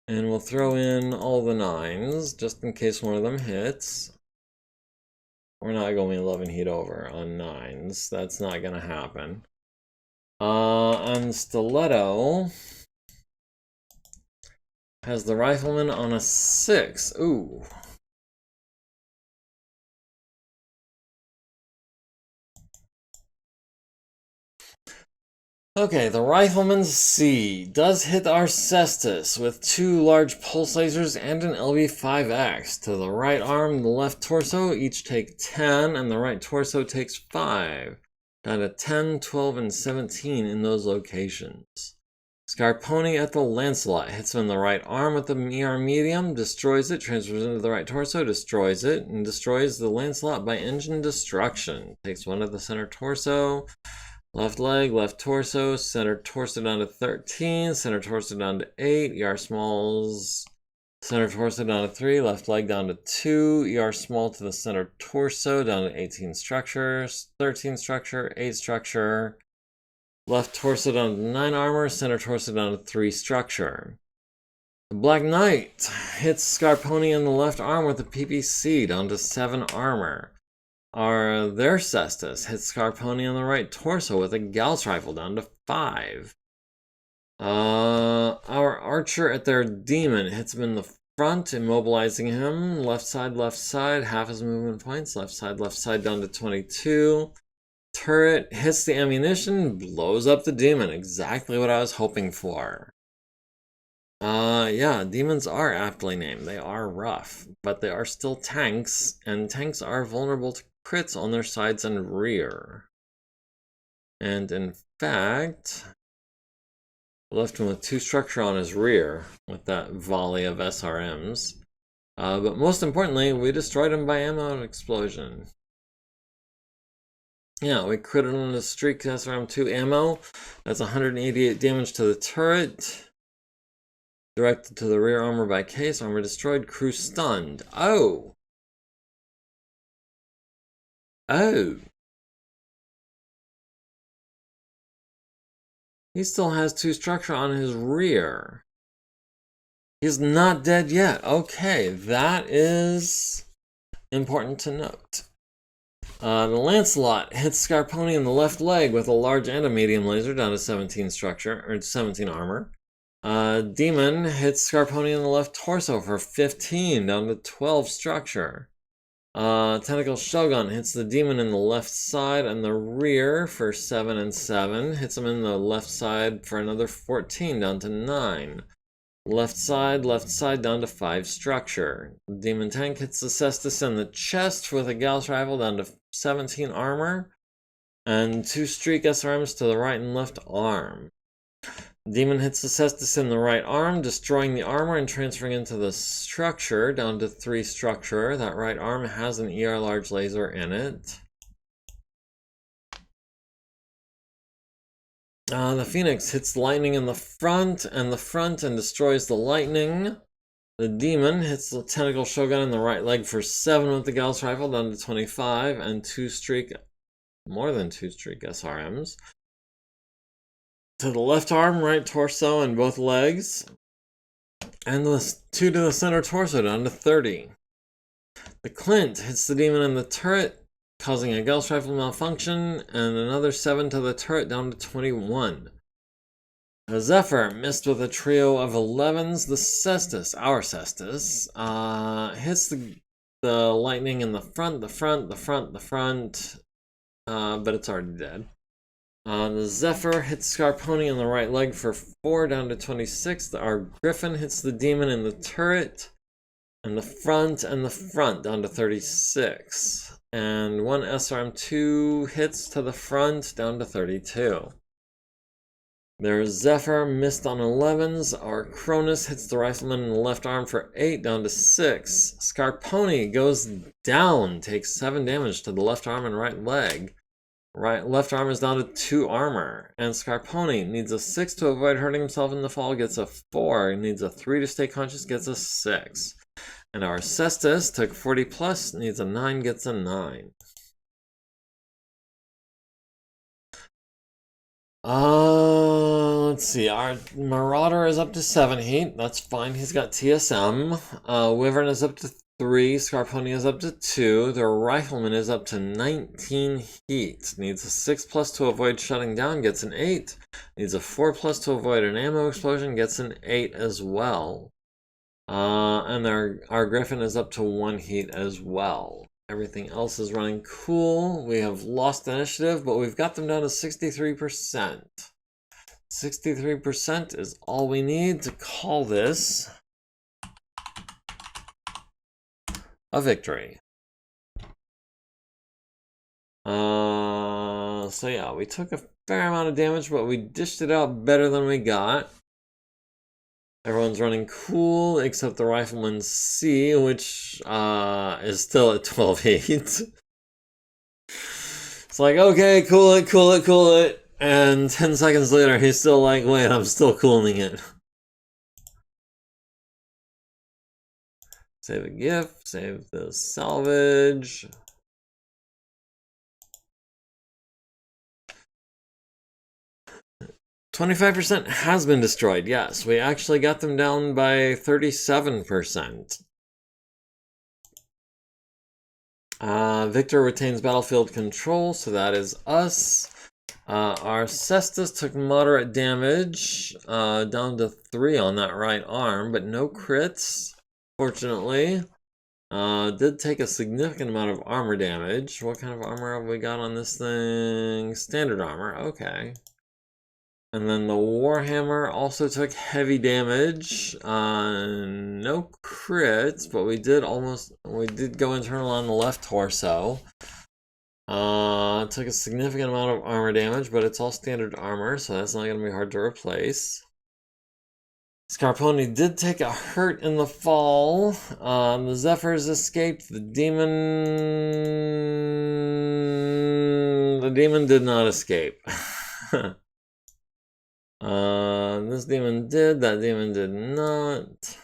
And we'll throw in all the 9s, just in case one of them hits. We're not going 11 heat over on 9s. That's not going to happen. And Stiletto has the Rifleman on a 6. Ooh. Okay, the Rifleman's C does hit our Cestus with 2 large pulse lasers and an LB5X. To the right arm and the left torso each take 10, and the right torso takes 5. Down to 10, 12, and 17 in those locations. Scarponi at the Lancelot hits him in the right arm with the ER medium, destroys it, transfers into the right torso, destroys it, and destroys the Lancelot by engine destruction. Takes 1 of the center torso. Left leg, left torso, center torso down to 13, center torso down to 8, ER smalls, center torso down to 3, left leg down to 2, ER small to the center torso down to 18 structures, 13 structure, 8 structure, left torso down to 9 armor, center torso down to 3 structure. The Black Knight hits Scarponi in the left arm with a PPC down to 7 armor. Their Cestus hits Scarponi on the right torso with a Gauss rifle down to 5. Our Archer at their Demon hits him in the front, immobilizing him. Left side, half his movement points. Left side down to 22. Turret hits the ammunition, blows up the Demon. Exactly what I was hoping for. Yeah, demons are aptly named. They are rough, but they are still tanks, and tanks are vulnerable to crits on their sides and rear. And in fact, left him with 2 structure on his rear with that volley of SRMs. But most importantly, we destroyed him by ammo explosion. Yeah, we critted on the streak SRM2 ammo. That's 188 damage to the turret. Directed to the rear armor by case. Armor destroyed. Crew stunned. Oh! Oh! He still has 2 structure on his rear. He's not dead yet. Okay, that is important to note. The Lancelot hits Scarponi in the left leg with a large and a medium laser down to 17 structure, or 17 armor. Demon hits Scarponi in the left torso for 15 down to 12 structure. Tentacle Shogun hits the demon in the left side and the rear for 7 and 7. Hits him in the left side for another 14, down to 9. Left side down to 5 structure. Demon Tank hits the Cestus in the chest with a Gauss rifle down to 17 armor. And 2 streak SRMs to the right and left arm. Demon hits the Cestus in the right arm, destroying the armor and transferring into the structure, down to 3 structure. That right arm has an ER large laser in it. The Phoenix hits lightning in the front and destroys the lightning. The Demon hits the Tentacle Shogun in the right leg for 7 with the Gauss rifle, down to 25, and more than 2 streak SRMs. To the left arm, right torso, and both legs. And the 2 to the center torso, down to 30. The Clint hits the Demon in the turret, causing a Gauss rifle malfunction, and another 7 to the turret, down to 21. The Zephyr missed with a trio of 11s. The Cestus, our Cestus, hits the lightning in the front, but it's already dead. The Zephyr hits Scarponi in the right leg for 4, down to 26. Our Griffin hits the Demon in the turret, and the front, down to 36. And 1 SRM2 hits to the front, down to 32. There's Zephyr, missed on 11s. Our Cronus hits the Rifleman in the left arm for 8, down to 6. Scarponi goes down, takes 7 damage to the left arm and right leg. Left arm is down to 2 armor. And Scarponi needs a 6 to avoid hurting himself in the fall, gets a 4. Needs a 3 to stay conscious, gets a 6. And our Cestus took 40 plus, needs a 9, gets a 9. Let's see. Our Marauder is up to 7 heat. That's fine. He's got TSM. Wyvern is up to 3. Scarponi is up to 2. The Rifleman is up to 19 heat. Needs a 6 plus to avoid shutting down. Gets an 8. Needs a 4 plus to avoid an ammo explosion. Gets an 8 as well. And our Griffin is up to 1 heat as well. Everything else is running cool. We have lost initiative, but we've got them down to 63%. 63% is all we need to call this a victory. So yeah, we took a fair amount of damage, but we dished it out better than we got. Everyone's running cool, except the Rifleman C, which is still at 12 heat. It's like, okay, cool it. And 10 seconds later, he's still like, wait, I'm still cooling it. Save a gift, save the salvage. %25 has been destroyed, yes. We actually got them down by 37%. Victor retains battlefield control, so that is us. Our Cestus took moderate damage, down to 3 on that right arm, but no crits, fortunately. Did take a significant amount of armor damage. What kind of armor have we got on this thing? Standard armor, okay. And then the Warhammer also took heavy damage. No crits, but we did go internal on the left torso. Took a significant amount of armor damage, but it's all standard armor, so that's not going to be hard to replace. Scarponi did take a hurt in the fall. The Zephyrs escaped. The demon did not escape. This demon did, that demon did not.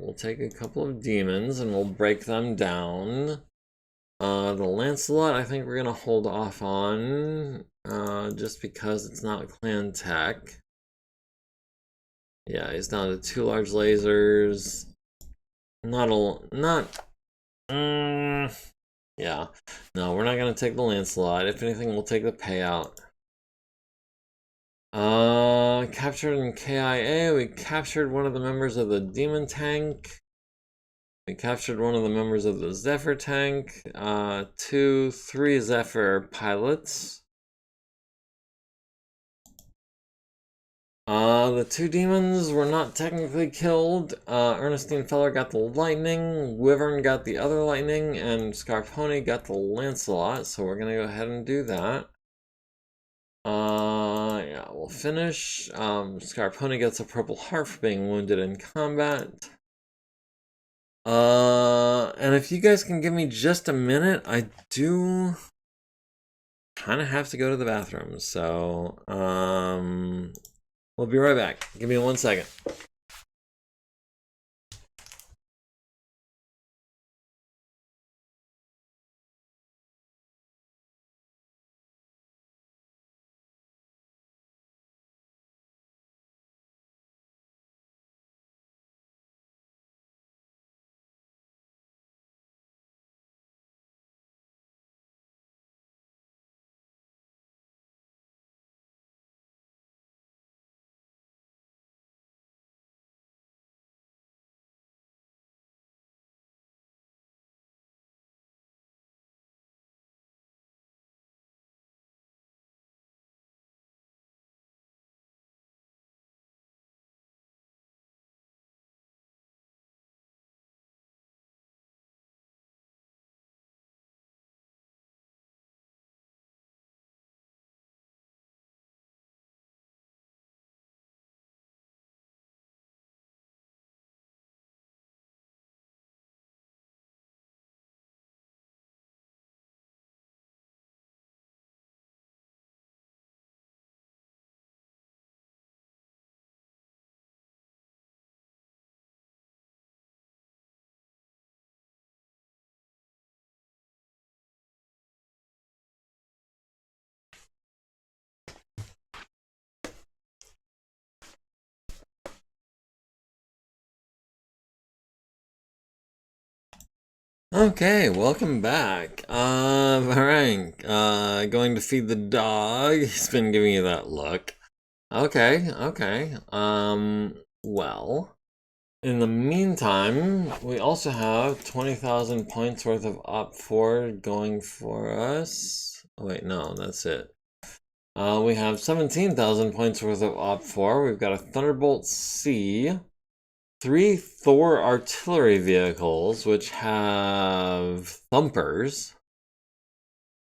We'll take a couple of demons and we'll break them down. The Lancelot, I think we're gonna hold off on, just because it's not clan tech. Yeah, he's down to 2 large lasers. Yeah. No, we're not gonna take the Lancelot. If anything, we'll take the payout. captured in KIA. We captured one of the members of the Demon Tank. We captured one of the members of the Zephyr Tank. 2, 3 Zephyr pilots. The 2 demons were not technically killed. Ernestine Feller got the lightning, Wyvern got the other lightning, and Scarponi got the Lancelot, so we're gonna go ahead and do that. Yeah, we'll finish. Scarponi gets a purple heart for being wounded in combat. And if you guys can give me just a minute, I do kind of have to go to the bathroom, so, we'll be right back. Give me 1 second. Okay, welcome back. Alright, going to feed the dog. He's been giving you that look. Okay. Well, in the meantime, we also have 20,000 points worth of Op4 going for us. Oh, wait, no, that's it. We have 17,000 points worth of Op4. We've got a Thunderbolt C. 3 Thor artillery vehicles, which have thumpers.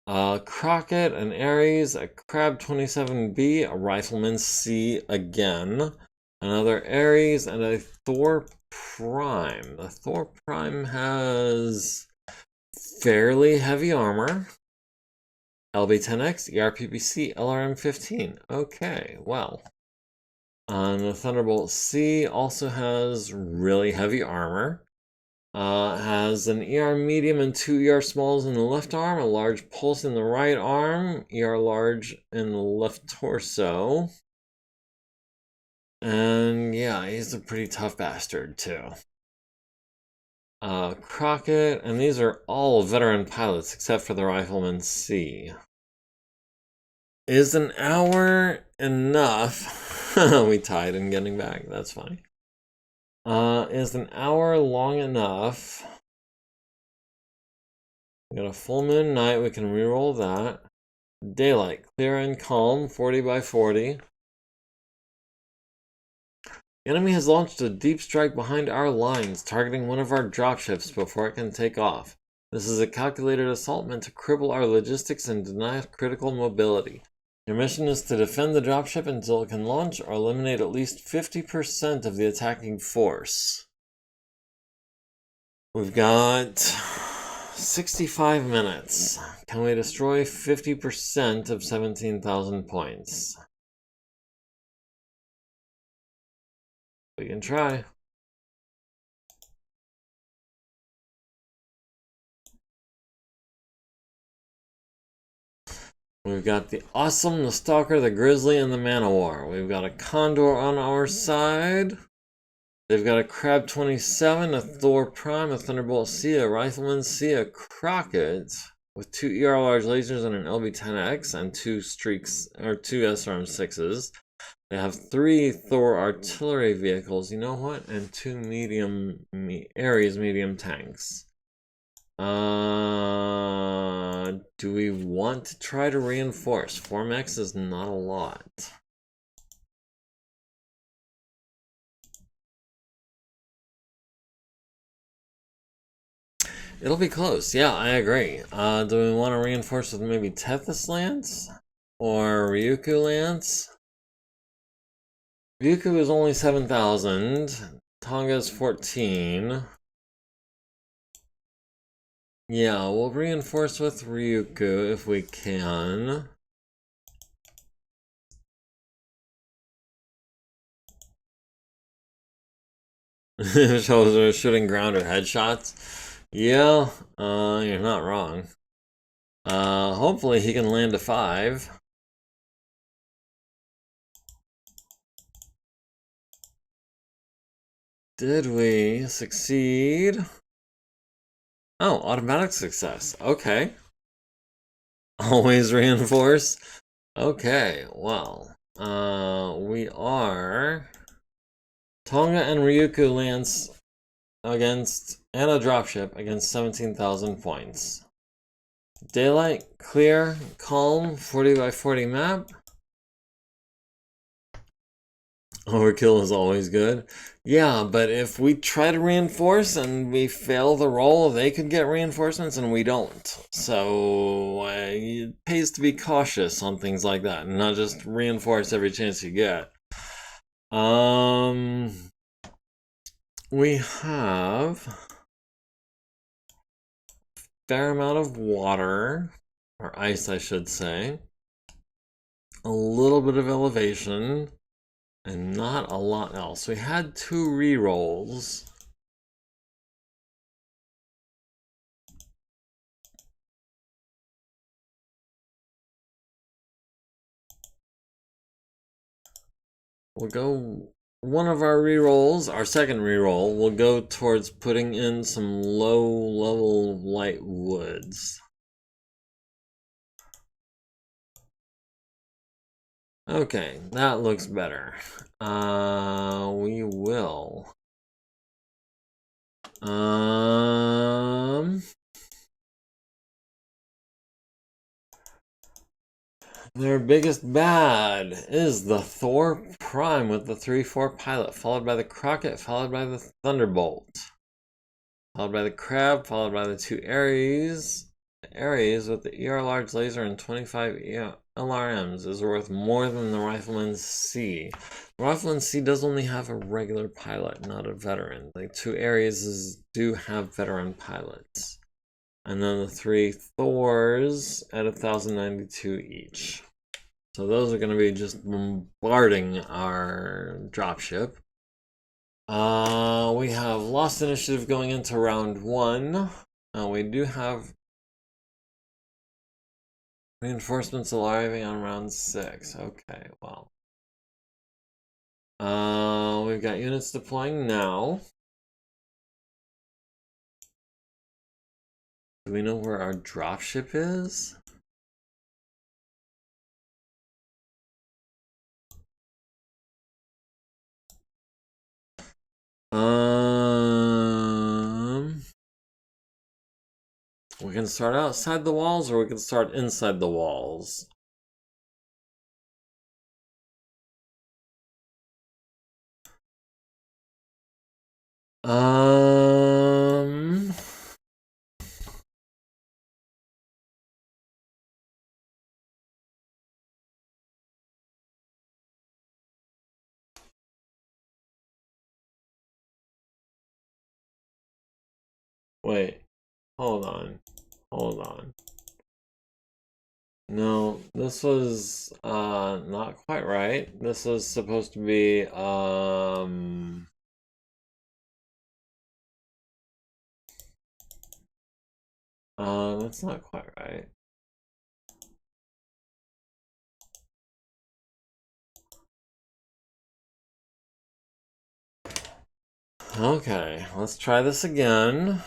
Crockett, an Ares, a Crab 27B, a Rifleman C again, another Ares, and a Thor Prime. The Thor Prime has fairly heavy armor. LB-10X, ERPPC, LRM-15. Okay, well. The Thunderbolt C also has really heavy armor. Has an ER medium and 2 ER smalls in the left arm, a large pulse in the right arm, ER large in the left torso. And yeah, he's a pretty tough bastard too. Crockett, and these are all veteran pilots except for the Rifleman C. Is an hour enough? We tied in getting back, that's funny. Is an hour long enough? We got a full moon night, we can reroll that. Daylight, clear and calm, 40 by 40. The enemy has launched a deep strike behind our lines, targeting one of our dropships before it can take off. This is a calculated assault meant to cripple our logistics and deny critical mobility. Your mission is to defend the dropship until it can launch or eliminate at least 50% of the attacking force. We've got 65 minutes. Can we destroy 50% of 17,000 points? We can try. We've got the Awesome, the Stalker, the Grizzly, and the Man-O-War. We've got a Condor on our side. They've got a Crab 27, a Thor Prime, a Thunderbolt C, a Rifleman C, a Crockett with 2 ER large lasers and an LB-10X and 2 streaks or 2 SRM6s. They have 3 Thor artillery vehicles, you know what? And 2 medium Ares medium tanks. Do we want to try to reinforce? 4 mechs is not a lot. It'll be close. Yeah, I agree. Do we want to reinforce with maybe Tethys Lance? Or Ryukyu Lance? Ryukyu is only 7,000. Tonga's 14. Yeah, we'll reinforce with Ryukyu if we can. Shows are shooting ground or headshots. Yeah, you're not wrong. Hopefully he can land a 5. Did we succeed? Oh, automatic success. Okay. Always reinforce. Okay, well, we are Tonga and Ryukyu Lance against and a dropship against 17,000 points. Daylight, clear, calm, 40 by 40 map. Overkill is always good. Yeah, but if we try to reinforce and we fail the roll, they could get reinforcements and we don't. So it pays to be cautious on things like that and not just reinforce every chance you get. We have a fair amount of water, or ice I should say, a little bit of elevation, and not a lot else. We had 2 rerolls. We'll go, one of our rerolls, our second reroll, will go towards putting in some low-level light woods. Okay, that looks better. We will. Their biggest bad is the Thor Prime with the 3-4 pilot, followed by the Crocket, followed by the Thunderbolt, followed by the Crab, followed by the 2 Ares. The Ares with the ER large laser and 25 LRMs is worth more than the Rifleman C. The Rifleman C does only have a regular pilot, not a veteran. The 2 Ares do have veteran pilots. And then the 3 Thors at 1,092 each. So those are going to be just bombarding our dropship. We have lost initiative going into round 1. We do have reinforcements arriving on round 6. Okay, well. We've got units deploying now. Do we know where our dropship is? We can start outside the walls or we can start inside the walls. Wait, hold on. Hold on. No, this was not quite right. This was supposed to be that's not quite right. Okay, let's try this again.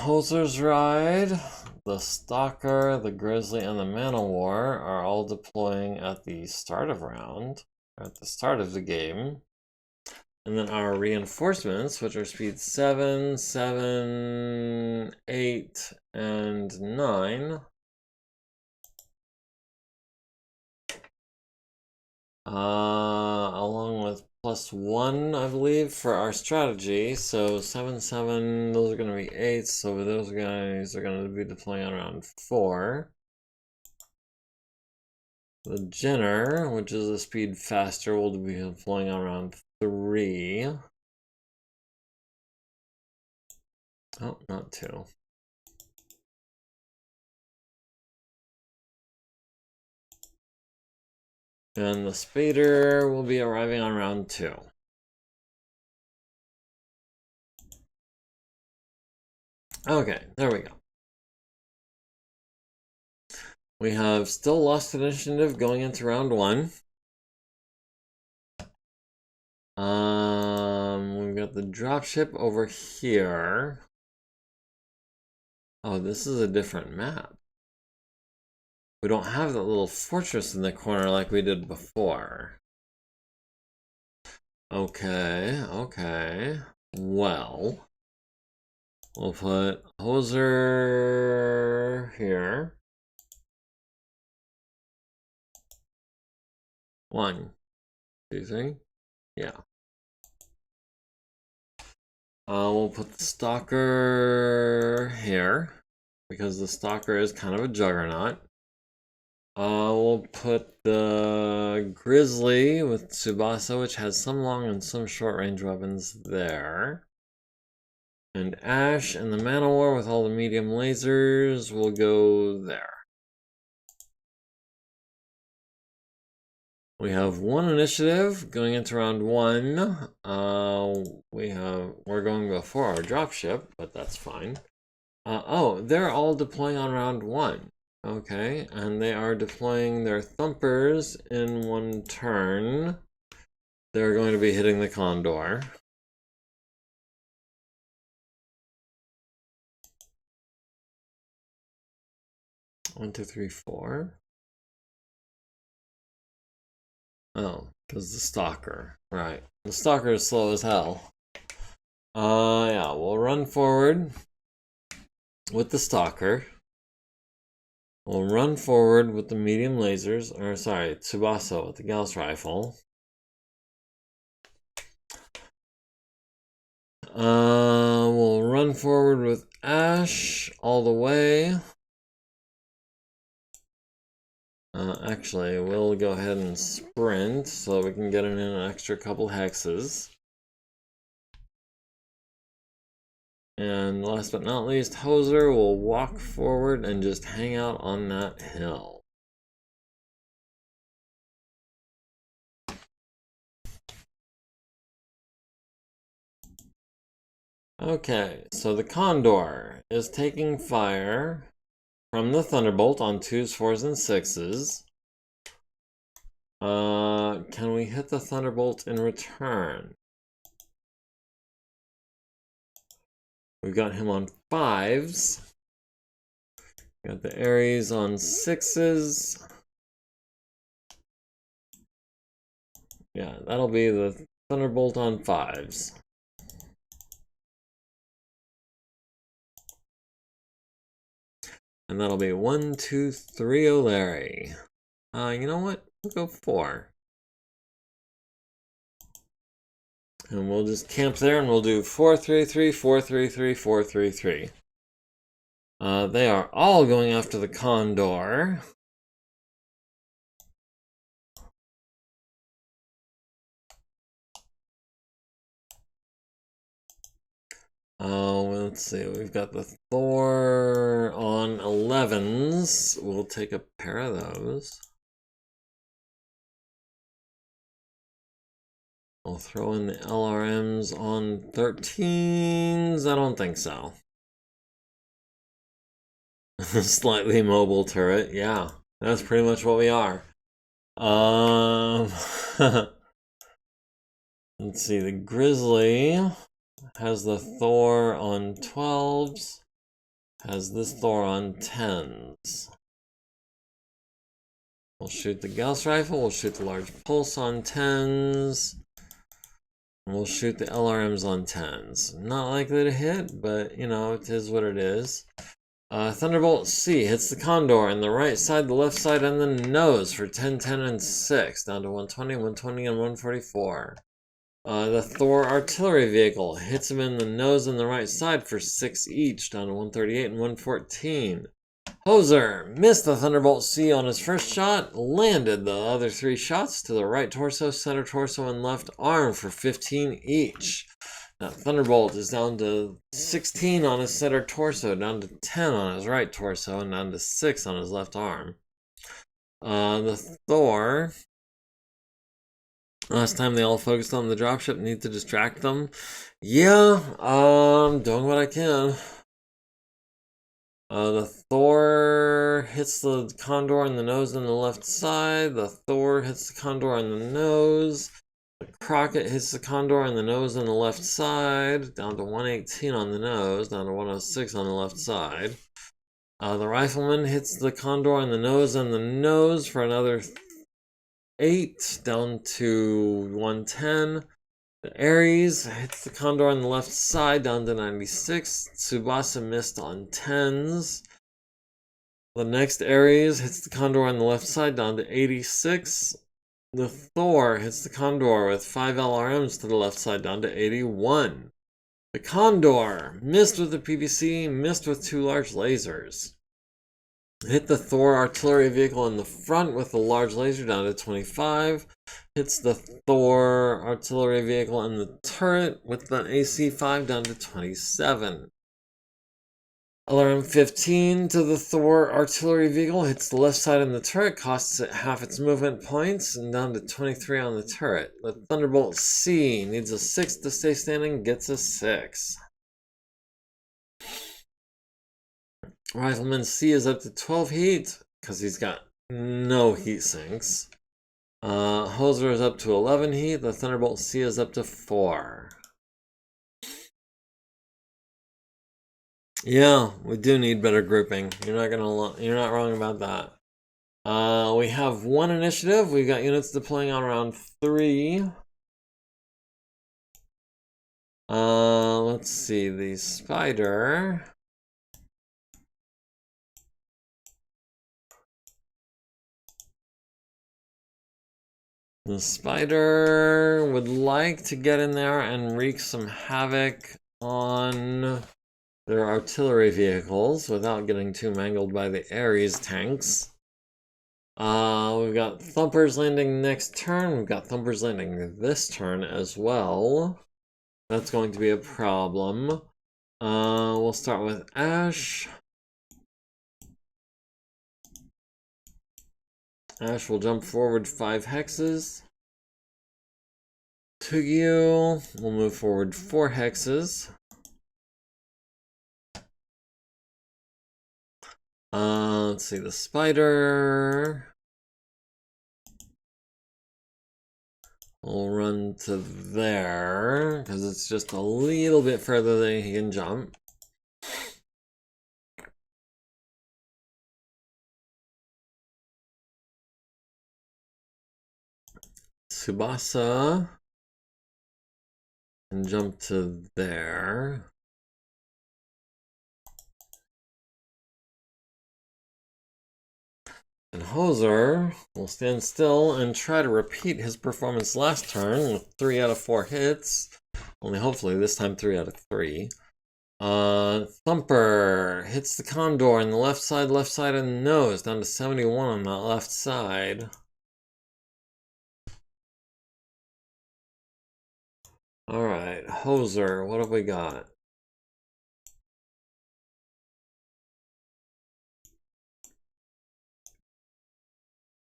Hoser's Ride, the Stalker, the Grizzly, and the Man-O-War are all deploying at the start of round, at the start of the game. And then our reinforcements, which are speed 7, 7, 8, and 9. Along with +1, I believe, for our strategy. So 7, 7, those are going to be 8s. So those guys are going to be deploying around 4. The Jenner, which is a speed faster, will be deploying around 3. Oh, not 2. And the Spader will be arriving on round 2. Okay, there we go. We have still lost initiative going into round 1. We've got the dropship over here. Oh, this is a different map. We don't have that little fortress in the corner like we did before. Okay, okay. Well, we'll put Hoser here. 1, 2, 3. Yeah. We'll put the Stalker here because the Stalker is kind of a juggernaut. We'll put the Grizzly with Tsubasa, which has some long and some short range weapons there. And Ash and the Man-O-War with all the medium lasers will go there. We have 1 initiative going into round 1. We're going before our dropship, but that's fine. Oh, they're all deploying on round 1. Okay, and they are deploying their thumpers in 1 turn. They're going to be hitting the Condor. One, two, three, 4. Oh, because the Stalker. Right. The Stalker is slow as hell. Yeah, we'll run forward with the Stalker. We'll run forward with the medium lasers, or sorry, Tsubasa with the Gauss rifle. We'll run forward with Ash all the way. Actually, we'll go ahead and sprint so we can get in an extra couple hexes. And last but not least, Hoser will walk forward and just hang out on that hill. Okay, so the Condor is taking fire from the Thunderbolt on 2s, 4s, and 6s. Can we hit the Thunderbolt in return? We've got him on 5s. Got the Ares on 6s. Yeah, that'll be the Thunderbolt on 5s. And that'll be 1, 2, 3 O'Larry. You know what? We'll go 4. And we'll just camp there and we'll do 4, 3, 3, 4, 3, 3, 4, 3, 3. They are all going after the Condor. Let's see, we've got the Thor on 11s. We'll take a pair of those. I'll throw in the LRMs on 13s. I don't think so. Slightly mobile turret, yeah. That's pretty much what we are. Let's see, the Grizzly has the Thor on 12s, has this Thor on 10s. We'll shoot the Gauss rifle, we'll shoot the large pulse on 10s, and we'll shoot the LRMs on 10s. Not likely to hit, but you know, it is what it is. Thunderbolt C hits the Condor on the right side, the left side, and the nose for 10, 10, and 6, down to 120, 120, and 144. The Thor artillery vehicle hits him in the nose and the right side for 6 each, down to 138 and 114. Hoser missed the Thunderbolt C on his first shot, landed the other 3 shots to the right torso, center torso, and left arm for 15 each. That Thunderbolt is down to 16 on his center torso, down to 10 on his right torso, and down to 6 on his left arm. The Thor, last time they all focused on the dropship, need to distract them. Yeah, doing what I can. The Thor hits the Condor in the nose on the left side. The Thor hits the Condor on the nose. The Crocket hits the Condor on the nose on the left side. Down to 118 on the nose. Down to 106 on the left side. The Rifleman hits the Condor on the nose for another 8. Down to 110. The Ares hits the Condor on the left side, down to 96. Tsubasa missed on 10s. The next Ares hits the Condor on the left side, down to 86. The Thor hits the Condor with 5 LRMs to the left side, down to 81. The Condor missed with the PVC, missed with 2 large lasers. Hit the Thor artillery vehicle in the front with a large laser, down to 25. Hits the Thor artillery vehicle in the turret with an AC-5, down to 27. LRM 15 to the Thor artillery vehicle, hits the left side in the turret, costs it half its movement points, and down to 23 on the turret. The Thunderbolt C needs a 6 to stay standing, gets a 6. Rifleman C is up to 12 heat, because he's got no heat sinks. Hoser is up to 11 heat. The Thunderbolt C is up to 4. Yeah, we do need better grouping. You're not wrong about that. We have 1 initiative. We've got units deploying on round 3. Let's see, the Spider. The Spider would like to get in there and wreak some havoc on their artillery vehicles without getting too mangled by the Ares tanks. We've got Thumpers landing next turn. We've got Thumpers landing this turn as well. That's going to be a problem. We'll start with Ash. Ash will jump forward 5 hexes. Tugyu will move forward 4 hexes. Let's see, the Spider will run to there, because it's just a little bit further than he can jump. Tsubasa and jump to there. And Hoser will stand still and try to repeat his performance last turn with 3 out of 4 hits. Only hopefully this time 3 out of 3. Thumper hits the Condor on the left side and nose, down to 71 on that left side. Alright, Hoser, what have we got?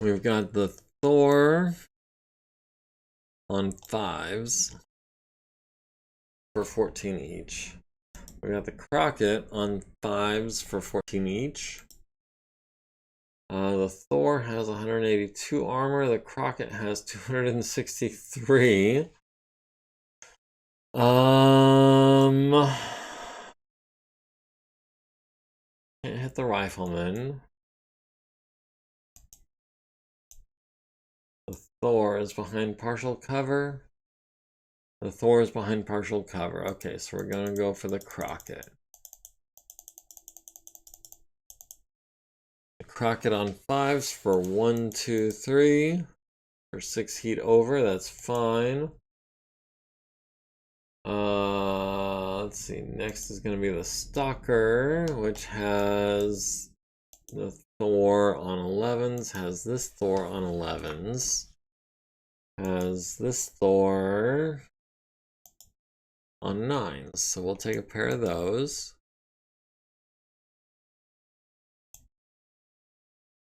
We've got the Thor on 5s for 14 each. We got the Crocket on 5s for 14 each. The Thor has 182 armor. The Crocket has 263. hit the rifleman. The Thor is behind partial cover. The Thor is behind partial cover. Okay, so we're gonna go for the Crockett. The Crockett on 5s for 1, 2, 3. For 6 heat over, that's fine. Let's see, next is gonna be the Stalker, which has the Thor on 11s, has this Thor on 11s, has this Thor on 9s. So we'll take a pair of those.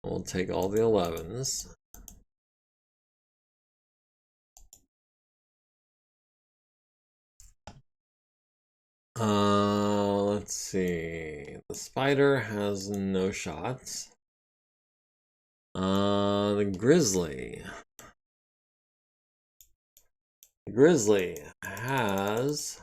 We'll take all the 11s. Let's see. The Spider has no shots. The Grizzly. The Grizzly has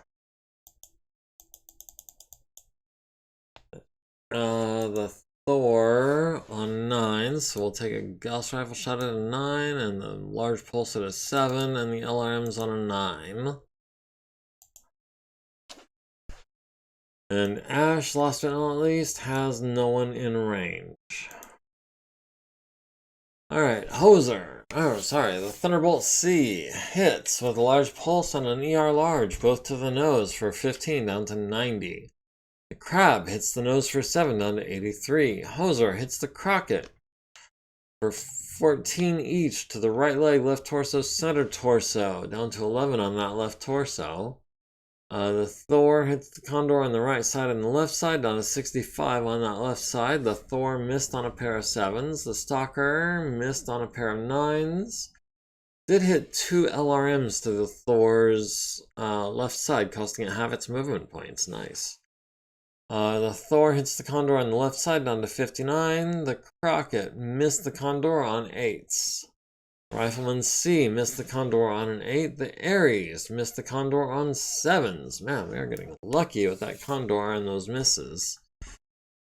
the Thor on 9, so we'll take a Gauss rifle shot at a 9, and the large pulse at a 7, and the LRM's on a 9. And Ash, last but not least, has no one in range. Alright, Hoser. Oh, sorry, the Thunderbolt C hits with a large pulse and an ER large, both to the nose for 15 down to 90. The Crab hits the nose for 7 down to 83. Hoser hits the Crockett for 14 each to the right leg, left torso, center torso, down to 11 on that left torso. The Thor hits the Condor on the right side and the left side, down to 65 on that left side. The Thor missed on a pair of 7s. The Stalker missed on a pair of 9s. Did hit 2 LRMs to the Thor's left side, costing it half its movement points. Nice. The Thor hits the Condor on the left side, down to 59. The Crockett missed the Condor on 8s. Rifleman C missed the Condor on an 8. The Ares missed the Condor on 7s. Man, we are getting lucky with that Condor and those misses.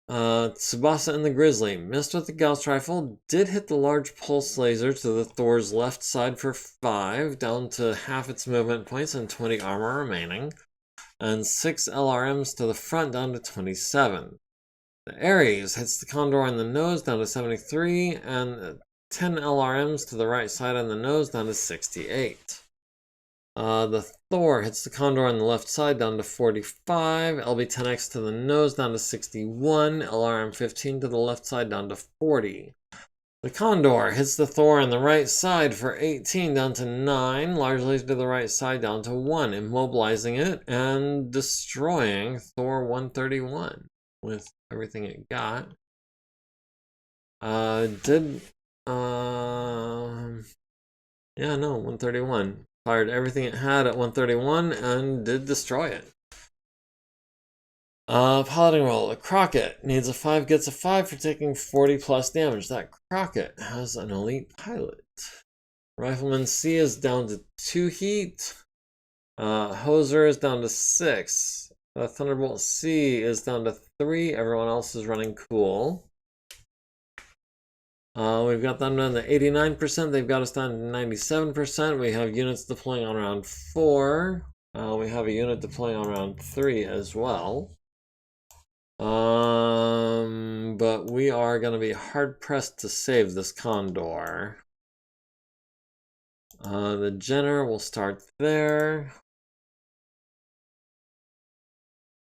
Tsubasa and the Grizzly missed with the Gauss rifle. Did hit the large pulse laser to the Thor's left side for 5, down to half its movement points and 20 armor remaining. And 6 LRMs to the front, down to 27. The Ares hits the Condor on the nose, down to 73, and 10 LRMs to the right side on the nose, down to 68. The Thor hits the Condor on the left side, down to 45. LB-10X to the nose, down to 61. LRM 15 to the left side, down to 40. The Condor hits the Thor on the right side for 18, down to 9. Large laser to the right side, down to 1. Immobilizing it and destroying Thor 131 with everything it got. Yeah, no, 131. Fired everything it had at 131 and did destroy it. Piloting roll. A Crockett needs a 5, gets a 5 for taking 40 plus damage. That Crockett has an elite pilot. Rifleman C is down to 2 heat. Hoser is down to 6. Thunderbolt C is down to 3. Everyone else is running cool. We've got them down to 89%. They've got us down to 97%. We have units deploying on round 4. We have a unit deploying on round 3 as well. But we are going to be hard-pressed to save this Condor. The Jenner will start there.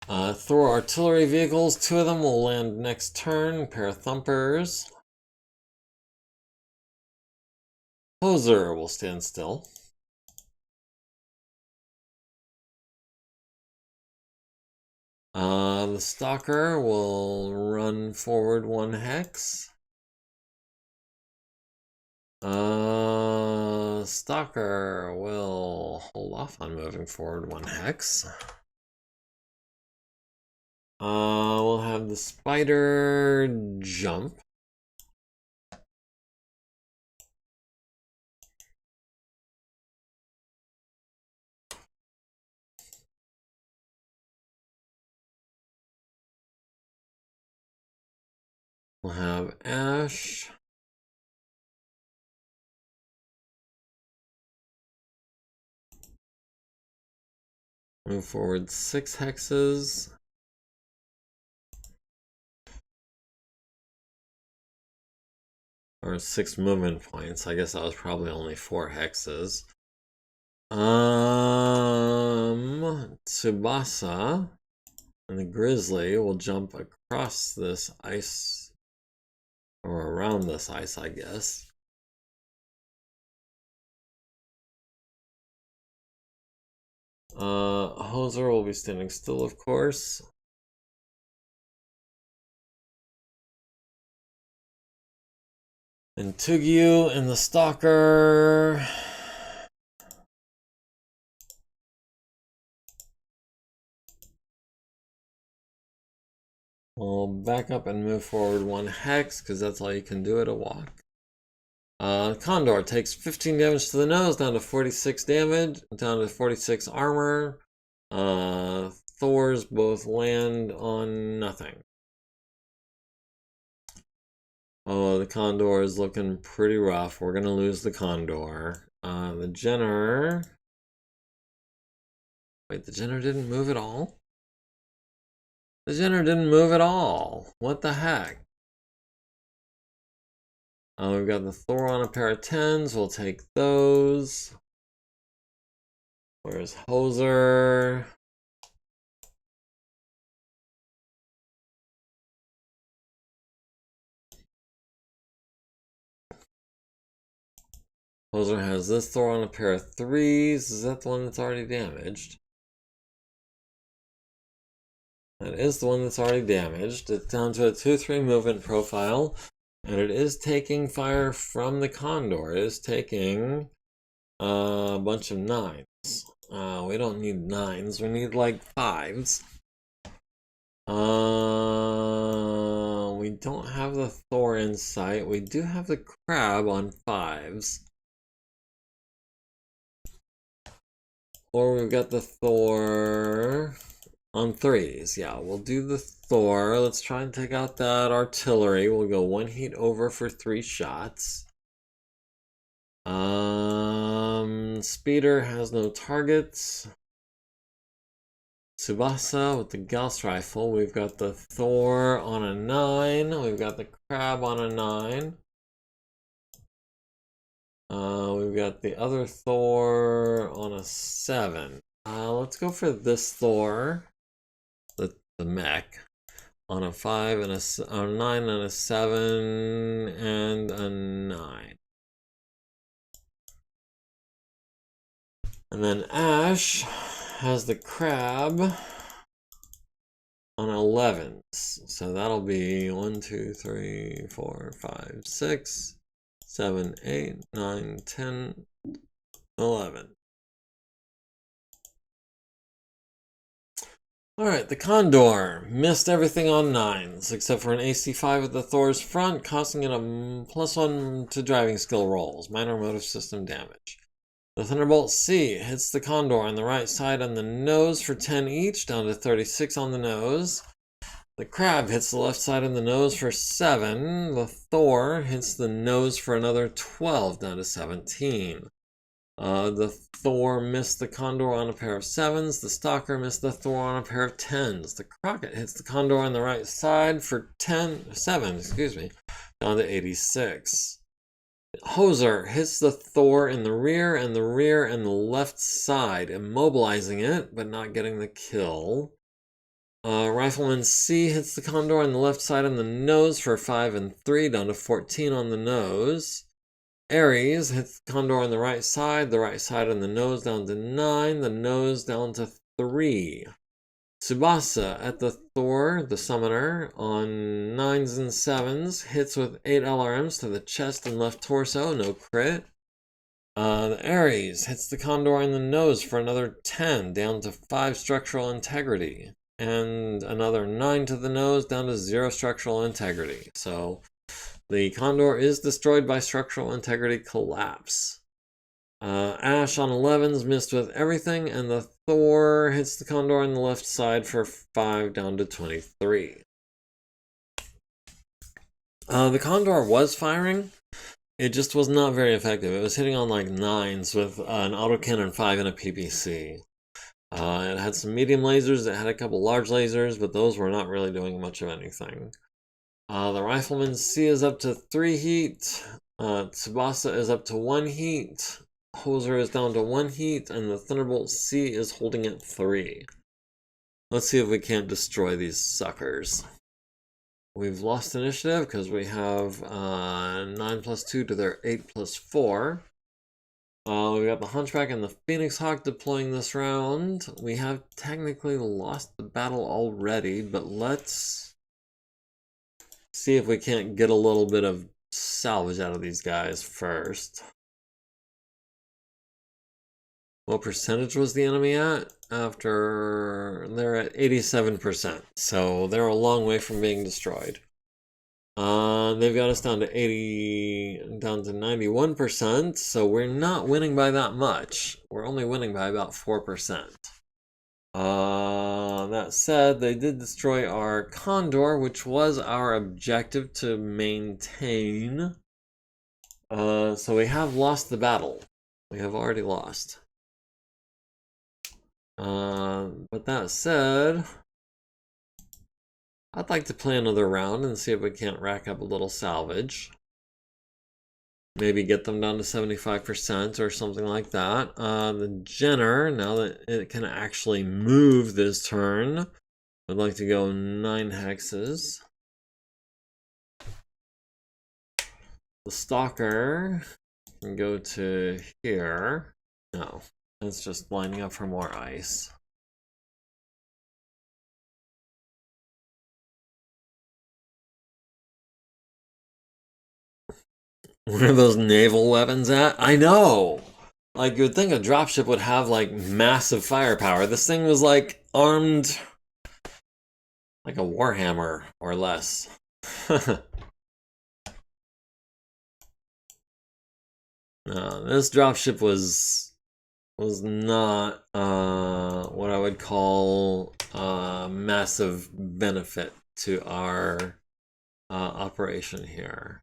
Thor artillery vehicles, 2 of them will land next turn. A pair of thumpers. Hoser will stand still. The Stalker will run forward 1 hex. Stalker will hold off on moving forward 1 hex. We'll have the Spider jump. We'll have Ash. Move forward 6 hexes. Or 6 movement points. I guess that was probably only 4 hexes. Tsubasa and the Grizzly will jump across this ice, or around this ice, I guess. Hoser will be standing still, of course. And Tugyu and the Stalker. We'll back up and move forward 1 hex, because that's all you can do at a walk. Condor takes 15 damage to the nose, down to 46 damage, down to 46 armor. Thors both land on nothing. Oh, the Condor is looking pretty rough. We're gonna lose the Condor. The Jenner... Wait, the Jenner didn't move at all? The Jenner didn't move at all. What the heck? We've got the Thor on a pair of 10s. We'll take those. Where's Hoser? Hoser has this Thor on a pair of 3s. Is that the one that's already damaged? That is the one that's already damaged. It's down to a 2-3 movement profile. And it is taking fire from the Condor. It is taking a bunch of 9s. We don't need 9s. We need like 5s. We don't have the Thor in sight. We do have the Crab on 5s. Or we've got the Thor on 3s. Yeah, we'll do the Thor. Let's try and take out that artillery. We'll go 1 heat over for 3 shots. Speeder has no targets. Tsubasa with the Gauss rifle. We've got the Thor on a 9. We've got the Crab on a 9. We've got the other Thor on a 7. Let's go for this Thor, the mech, on a 5 and a 9 and a 7 and a 9. And then Ash has the Crab on 11s. So that'll be 1, 2, 3, 4, 5, 6, 7, 8, 9, 10, 11. Alright, the Condor missed everything on 9s, except for an AC5 at the Thor's front, costing it a +1 to driving skill rolls, minor motive system damage. The Thunderbolt C hits the Condor on the right side on the nose for 10 each, down to 36 on the nose. The Crab hits the left side on the nose for 7. The Thor hits the nose for another 12, down to 17. The Thor missed the Condor on a pair of 7s. The Stalker missed the Thor on a pair of 10s. The Crockett hits the Condor on the right side for 7, down to 86. Hoser hits the Thor in the rear and the left side, immobilizing it, but not getting the kill. Rifleman C hits the Condor on the left side on the nose for 5 and 3, down to 14 on the nose. Ares hits the Condor on the right side on the nose down to 9, the nose down to 3. Tsubasa at the Thor, the Summoner, on 9s and 7s, hits with 8 LRMs to the chest and left torso, no crit. The Ares hits the Condor on the nose for another 10, down to 5 structural integrity. And another 9 to the nose, down to 0 structural integrity. So the Condor is destroyed by structural integrity collapse. Ash on 11s missed with everything, and the Thor hits the Condor on the left side for 5, down to 23. The Condor was firing. It just was not very effective. It was hitting on like 9s with an autocannon 5 and a PPC. It had some medium lasers, it had a couple large lasers, but those were not really doing much of anything. The Rifleman C is up to 3 heat. Tsubasa is up to 1 heat. Hoser is down to 1 heat, and the Thunderbolt C is holding at 3. Let's see if we can't destroy these suckers. We've lost initiative because we have 9 plus 2 to their 8 plus 4. We got the Hunchback and the Phoenix Hawk deploying this round. We have technically lost the battle already, but let's see if we can't get a little bit of salvage out of these guys first. What percentage was the enemy at? They're at 87%, so they're a long way from being destroyed. They've got us down to 91%, so we're not winning by that much. We're only winning by about 4%. That said, they did destroy our Condor, which was our objective to maintain. So we have lost the battle. We have already lost. But that said, I'd like to play another round and see if we can't rack up a little salvage. Maybe get them down to 75% or something like that. The Jenner, now that it can actually move this turn, would like to go 9 hexes. The Stalker can go to here. No, it's just lining up for more ice. Where are those naval weapons at? I know! Like, you would think a dropship would have, like, massive firepower. This thing was, like, armed like a warhammer or less. No, this dropship was not what I would call massive benefit to our operation here.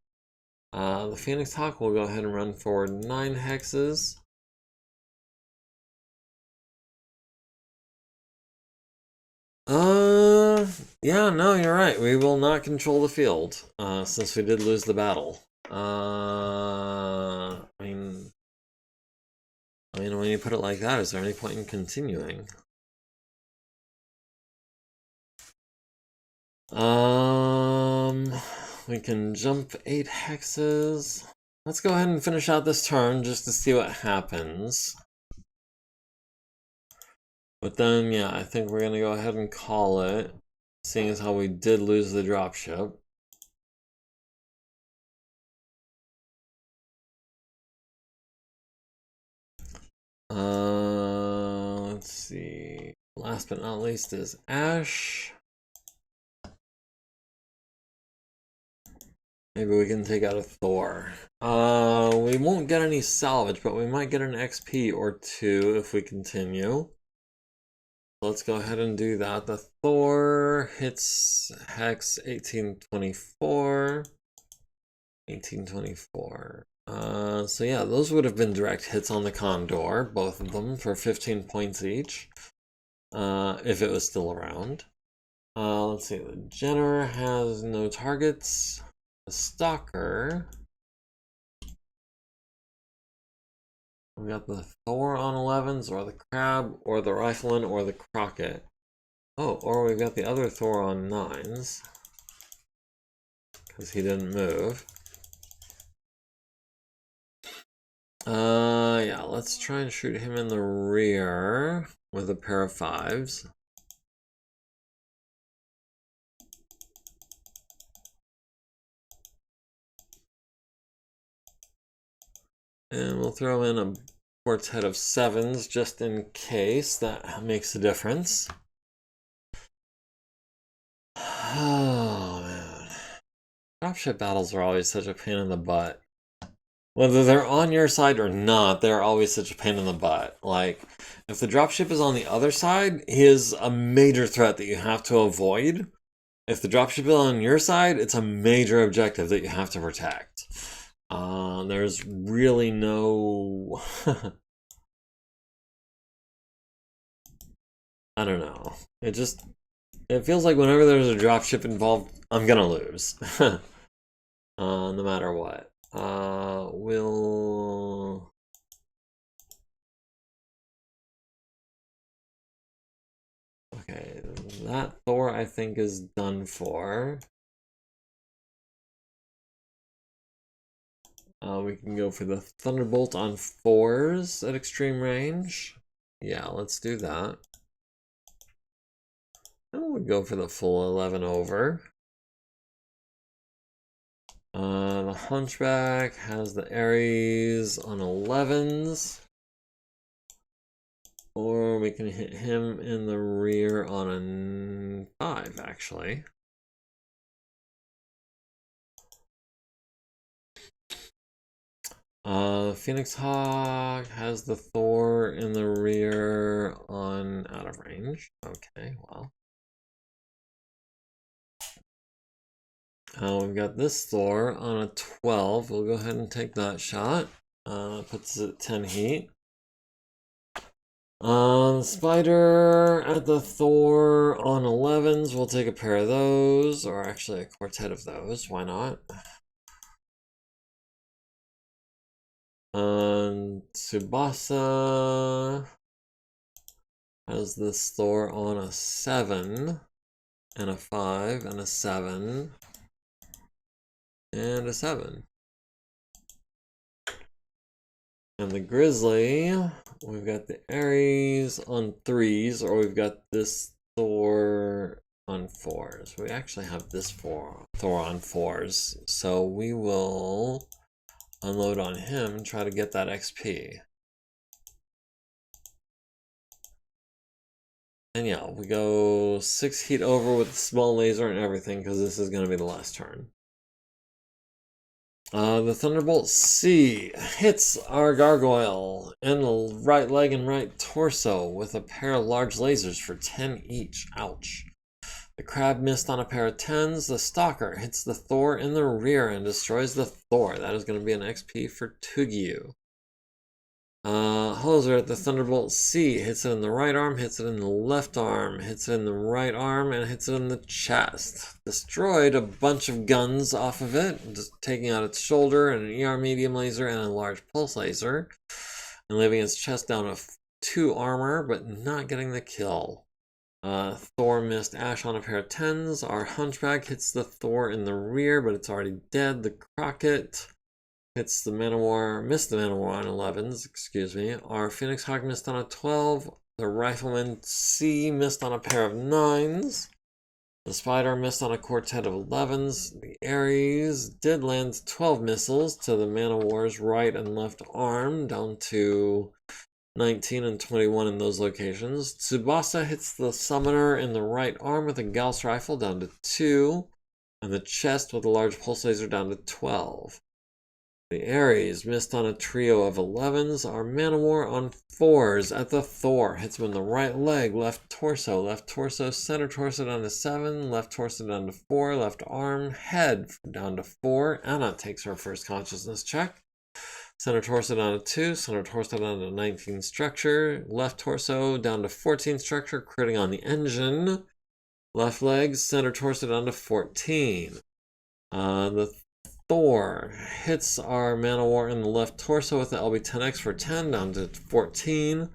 The Phoenix Hawk will go ahead and run forward 9 hexes. Yeah, no, you're right. We will not control the field, since we did lose the battle. I mean, when you put it like that, is there any point in continuing? We can jump 8 hexes. Let's go ahead and finish out this turn just to see what happens. But then, yeah, I think we're gonna go ahead and call it, seeing as how we did lose the dropship. Let's see. Last but not least is Ash. Maybe we can take out a Thor. We won't get any salvage, but we might get an XP or 2 if we continue. Let's go ahead and do that. The Thor hits Hex 1824. 1824. So yeah, those would have been direct hits on the Condor, both of them, for 15 points each. If it was still around. Let's see, the Jenner has no targets. The Stalker. We got the Thor on 11s, or the Crab, or the Rifleman, or the Crockett. Oh, or we've got the other Thor on 9s. Because he didn't move. Yeah, let's try and shoot him in the rear with a pair of 5s. And we'll throw in a quartet of 7s just in case that makes a difference. Oh, man. Dropship battles are always such a pain in the butt. Whether they're on your side or not, they're always such a pain in the butt. Like, if the dropship is on the other side, he is a major threat that you have to avoid. If the dropship is on your side, it's a major objective that you have to protect. There's really no... I don't know. It feels like whenever there's a dropship involved, I'm gonna lose. No matter what. We'll... Okay, that Thor I think is done for. We can go for the Thunderbolt on 4s at extreme range. Yeah, let's do that. And we'll go for the full 11 over. The Hunchback has the Ares on 11s. Or we can hit him in the rear on a 5, actually. Phoenix Hawk has the Thor in the rear on out of range. Okay, well. We've got this Thor on a 12. We'll go ahead and take that shot. Puts it at 10 heat. Spider at the Thor on 11s. We'll take a pair of those, or actually a quartet of those. Why not? Tsubasa has this Thor on a 7, and a 5, and a 7, and a 7. And the Grizzly, we've got the Ares on 3s, or we've got this Thor on 4s. We actually have this Thor on 4s, so we will unload on him and try to get that XP. And yeah, we go 6 heat over with the small laser and everything, because this is going to be the last turn. The Thunderbolt C hits our Gargoyle in the right leg and right torso with a pair of large lasers for 10 each. Ouch. The Crab missed on a pair of 10s. The Stalker hits the Thor in the rear and destroys the Thor. That is going to be an XP for Tugyu. Hoser at the Thunderbolt C hits it in the right arm, hits it in the left arm, hits it in the right arm, and hits it in the chest. Destroyed a bunch of guns off of it, just taking out its shoulder and an ER medium laser and a large pulse laser, and leaving its chest down to 2 armor, but not getting the kill. Thor missed Ash on a pair of 10s. Our Hunchback hits the Thor in the rear, but it's already dead. The Crockett hits the Manowar, missed the Manowar on 11s, excuse me. Our Phoenix Hawk missed on a 12. The Rifleman C missed on a pair of 9s. The Spider missed on a quartet of 11s. The Ares did land 12 missiles to the Manowar's right and left arm, down to 19 and 21 in those locations. Tsubasa hits the Summoner in the right arm with a Gauss rifle, down to 2. And the chest with a large pulse laser, down to 12. The Ares missed on a trio of 11s. Our Manowar on 4s at the Thor hits him in the right leg, left torso, center torso down to 7, left torso down to 4, left arm, head down to 4. Anna takes her first consciousness check. Center torso down to 2, center torso down to 19 structure, left torso down to 14 structure, critting on the engine. Left leg, center torso down to 14. The Thor hits our Manowar in the left torso with the LB-10X for 10, down to 14.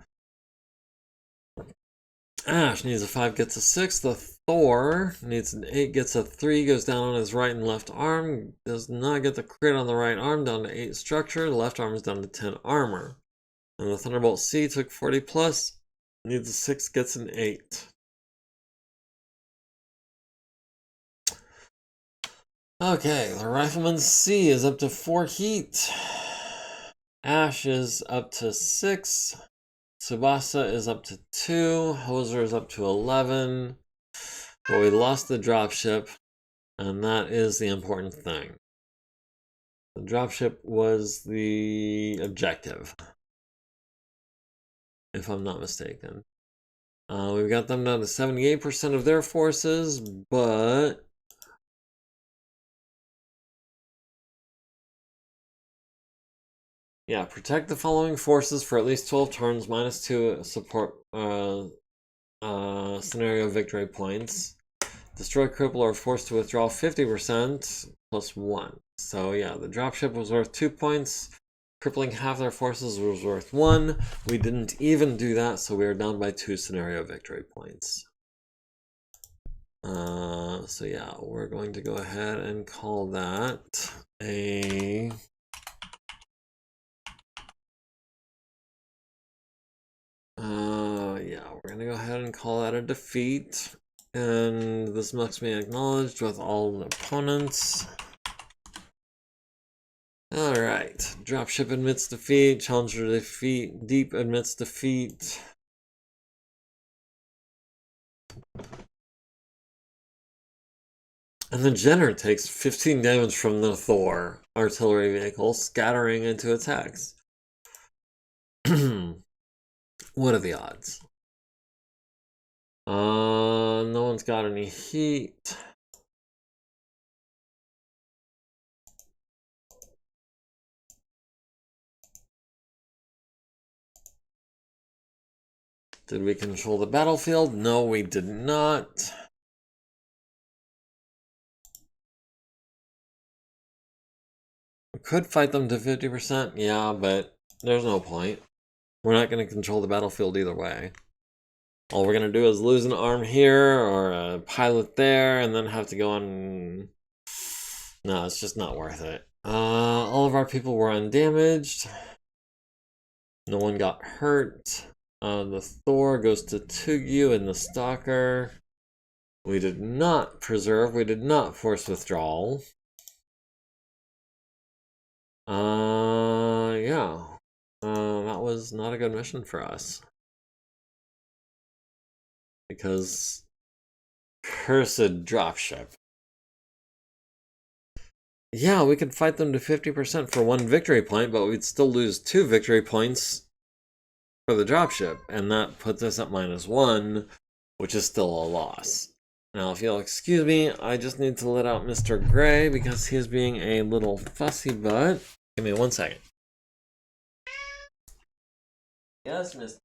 Ash needs a 5, gets a 6. The Thor needs an 8, gets a 3, goes down on his right and left arm. Does not get the crit on the right arm, down to 8 structure. The left arm is down to 10 armor. And the Thunderbolt C took 40 plus, needs a 6, gets an 8. Okay, the Rifleman C is up to 4 heat. Ash is up to 6. Tsubasa is up to 2. Hoser is up to 11. But we lost the dropship, and that is the important thing. The dropship was the objective, if I'm not mistaken. We've got them down to 78% of their forces, but yeah, protect the following forces for at least 12 turns, -2 support scenario victory points. Destroy, cripple, or force to withdraw 50% +1. So yeah, the dropship was worth 2 points. Crippling half their forces was worth 1. We didn't even do that, so we are down by 2 scenario victory points. So yeah, we're going to go ahead and call that a... yeah, we're gonna go ahead and call that a defeat. And this must be acknowledged with all opponents. Alright, dropship admits defeat, challenger defeat, deep admits defeat. And the Jenner takes 15 damage from the Thor artillery vehicle, scattering into attacks. What are the odds? No one's got any heat. Did we control the battlefield? No, we did not. We could fight them to 50%, yeah, but there's no point. We're not going to control the battlefield either way. All we're going to do is lose an arm here or a pilot there and then have to go on... No, it's just not worth it. All of our people were undamaged. No one got hurt. The Thor goes to Tugyu and the Stalker. We did not preserve. We did not force withdrawal. Yeah. That was not a good mission for us. Because cursed dropship. Yeah, we could fight them to 50% for 1 victory point, but we'd still lose 2 victory points for the dropship, and that puts us at -1, which is still a loss. Now, if you'll excuse me, I just need to let out Mr. Gray because he's being a little fussy butt. Give me 1 second. Yes, Mr.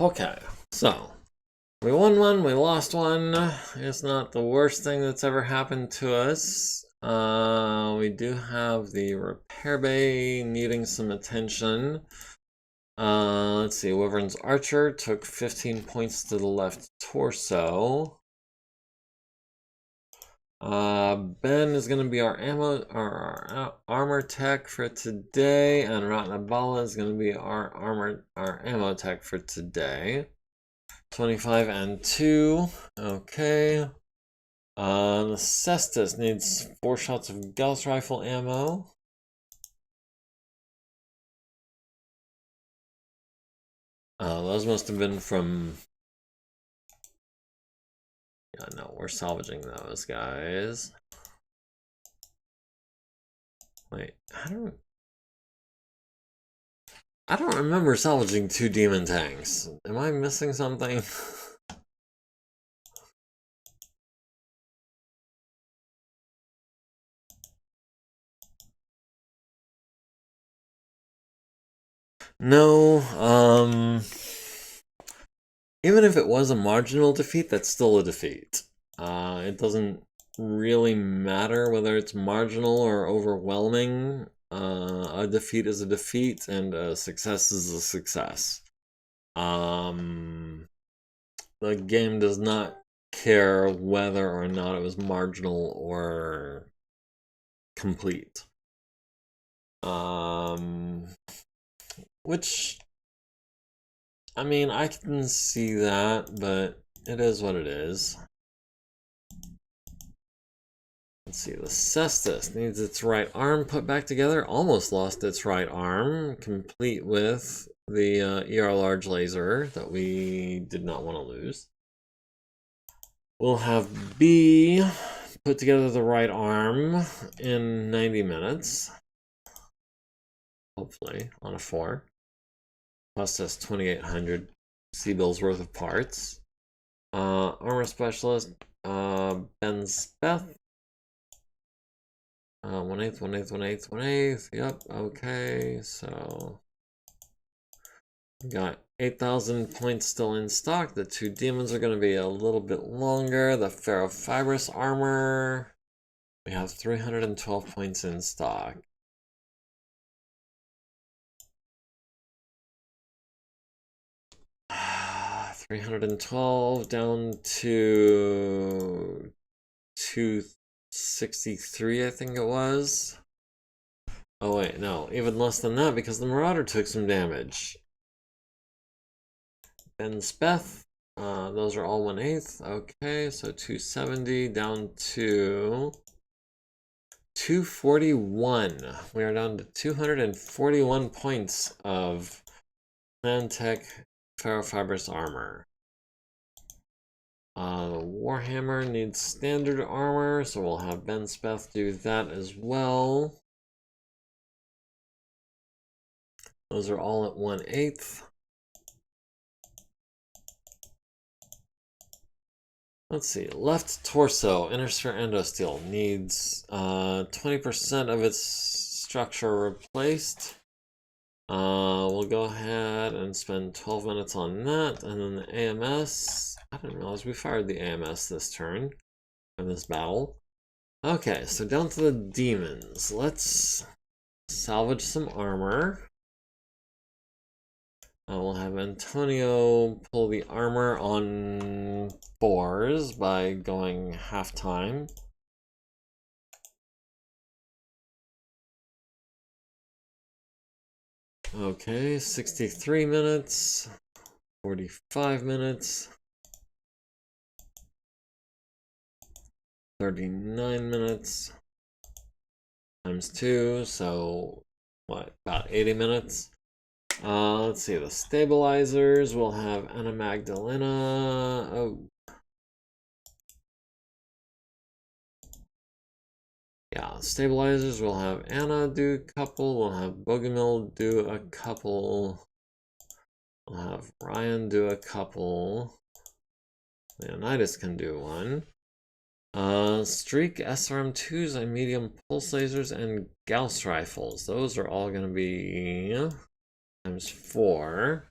Okay, so we won 1, we lost 1. It's not the worst thing that's ever happened to us. We do have the repair bay needing some attention. Let's see, Wyvern's Archer took 15 points to the left torso. Ben is going to be our armor tech for today, and Ratnabala is going to be our ammo tech for today. 25 and 2. Okay. The Cestus needs 4 shots of Gauss rifle ammo. Those must have been from... Yeah, no, we're salvaging those guys. Wait, I don't remember salvaging 2 demon tanks. Am I missing something? No, even if it was a marginal defeat, that's still a defeat. It doesn't really matter whether it's marginal or overwhelming. A defeat is a defeat, and a success is a success. The game does not care whether or not it was marginal or complete. Which, I mean, I can see that, but it is what it is. Let's see, the Cestus needs its right arm put back together. Almost lost its right arm, complete with the ER large laser that we did not want to lose. We'll have B put together the right arm in 90 minutes. Hopefully, on a 4. Cost us 2,800 C-bills worth of parts. Armor specialist, Ben Speth. 1/8, 1/8, 1/8, 1/8. Yep, okay, so we got 8,000 points still in stock. The 2 demons are going to be a little bit longer. The ferrofibrous armor, we have 312 points in stock. $312 down to 263, I think it was. Oh wait, no, even less than that because the Marauder took some damage. Ben Speth, those are all 1/8. Okay, so 270 down to 241. We are down to 241 points of Plantech ferrofibrous armor. Warhammer needs standard armor, so we'll have Ben Speth do that as well. Those are all at 1/8. Let's see, left torso, inner sphere endosteel needs 20% of its structure replaced. We'll go ahead and spend 12 minutes on that, and then the AMS. I didn't realize we fired the AMS this turn, in this battle. Okay, so down to the demons. Let's salvage some armor. We'll have Antonio pull the armor on 4s by going half-time. Okay, 63 minutes, 45 minutes, 39 minutes, times 2, so what, about 80 minutes? Let's see, the stabilizers, we'll have Anna Magdalena. Oh. Yeah, stabilizers, we'll have Anna do a couple, we'll have Bogomil do a couple, we'll have Ryan do a couple, Leonidas can do one. Streak SRM2s and medium pulse lasers and Gauss rifles, those are all going to be times 4.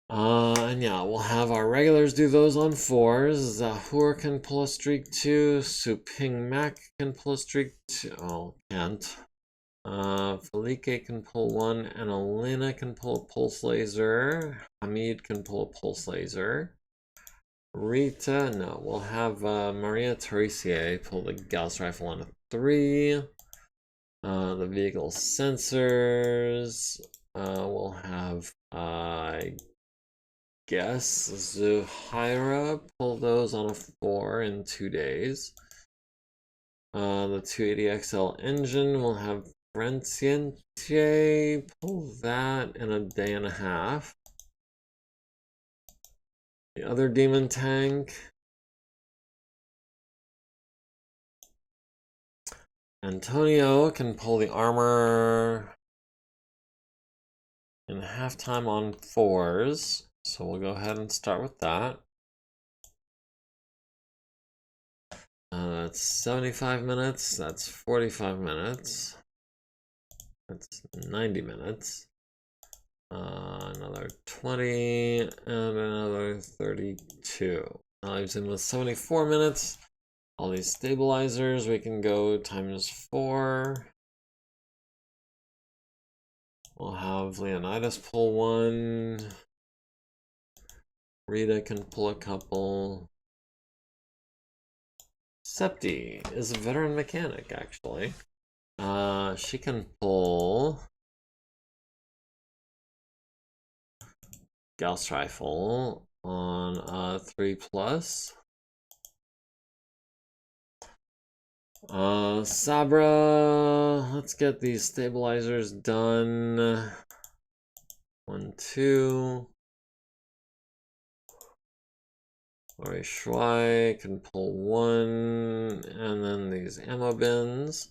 And yeah, we'll have our regulars do those on 4s. Zahur can pull a streak 2. Suping Mak can pull a streak 2. Oh, can't. Felique can pull 1. And Elena can pull a pulse laser. Hamid can pull a pulse laser. Rita, no. We'll have Maria Teresier pull the Gauss rifle on a 3. The vehicle sensors. We'll have, I guess, Zuhaira pull those on a 4 in 2 days. The 280XL engine will have Franciente pull that in a day and a half. The other demon tank, Antonio, can pull the armor in halftime on 4s. So we'll go ahead and start with that. That's 75 minutes, that's 45 minutes, that's 90 minutes, another 20, and another 32. That leaves him with 74 minutes. All these stabilizers, we can go times 4. We'll have Leonidas pull 1. Rita can pull a couple. Septi is a veteran mechanic, actually. She can pull Gauss rifle on 3+. Sabra, let's get these stabilizers done. 1, 2. Lori Schwei can pull 1, and then these ammo bins.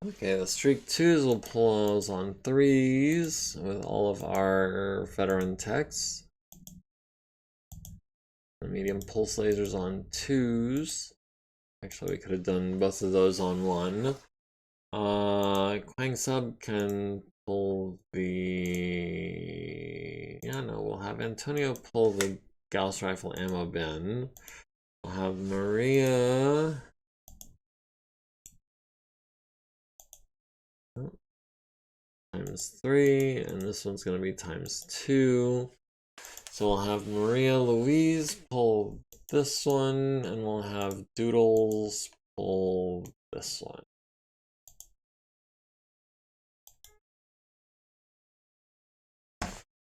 Okay, the streak 2s will pull those on 3s with all of our veteran techs. The medium pulse lasers on 2s. Actually, we could have done both of those on 1. Quang Sub can pull the... Yeah, no, we'll have Antonio pull the Gauss Rifle ammo bin. We'll have Maria... ×3, and this one's going to be ×2. So we'll have Maria Louise pull this one, and we'll have Doodles pull this one.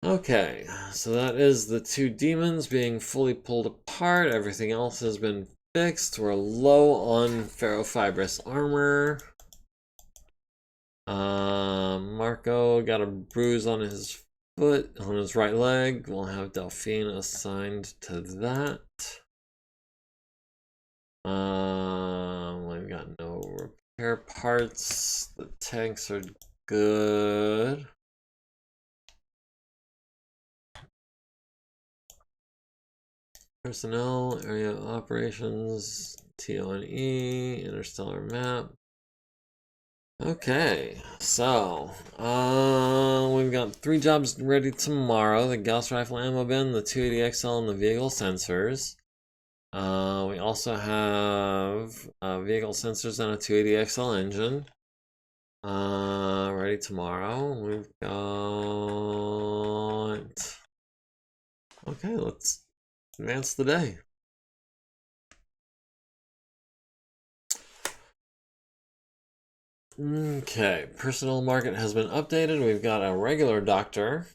Okay, so that is the 2 demons being fully pulled apart. Everything else has been fixed. We're low on ferrofibrous armor. Marco got a bruise on his foot, on his right leg. We'll have Delphine assigned to that. We've got no repair parts. The tanks are good. Personnel, area of operations, TONE, interstellar map. Okay, so we've got 3 jobs ready tomorrow: the Gauss Rifle ammo bin, the 280XL, and the vehicle sensors. We also have vehicle sensors and a 280XL engine ready tomorrow. We've got... Okay, let's advance the day. Okay, personnel market has been updated. We've got a regular doctor,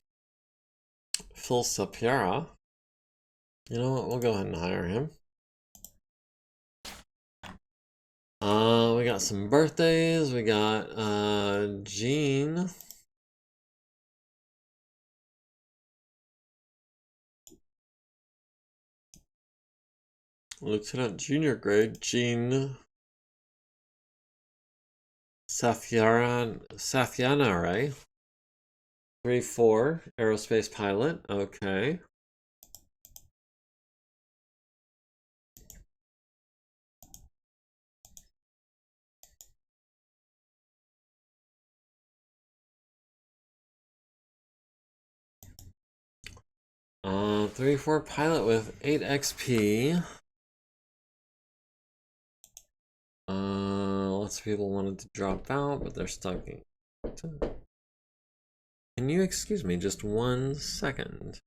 Phil Sapiera. You know what? We'll go ahead and hire him. We got some birthdays. We got Jean. Lieutenant Junior grade Jean Satyanare. 3-4 aerospace pilot. Okay. Uh, 3-4 pilot with 8 XP. Lots of people wanted to drop out, but they're stuck. Can you excuse me just 1 second?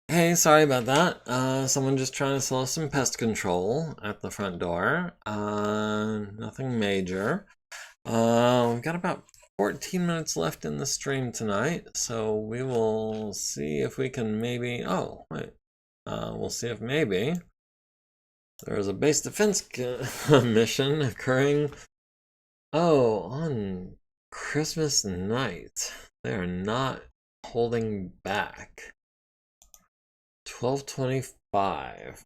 Hey, sorry about that. Someone just trying to sell us some pest control at the front door. Nothing major. We've got about 14 minutes left in the stream tonight, so we will see if we can maybe... Oh, wait. We'll see if maybe there's a base defense mission occurring. Oh, on Christmas night. They are not holding back. 1225.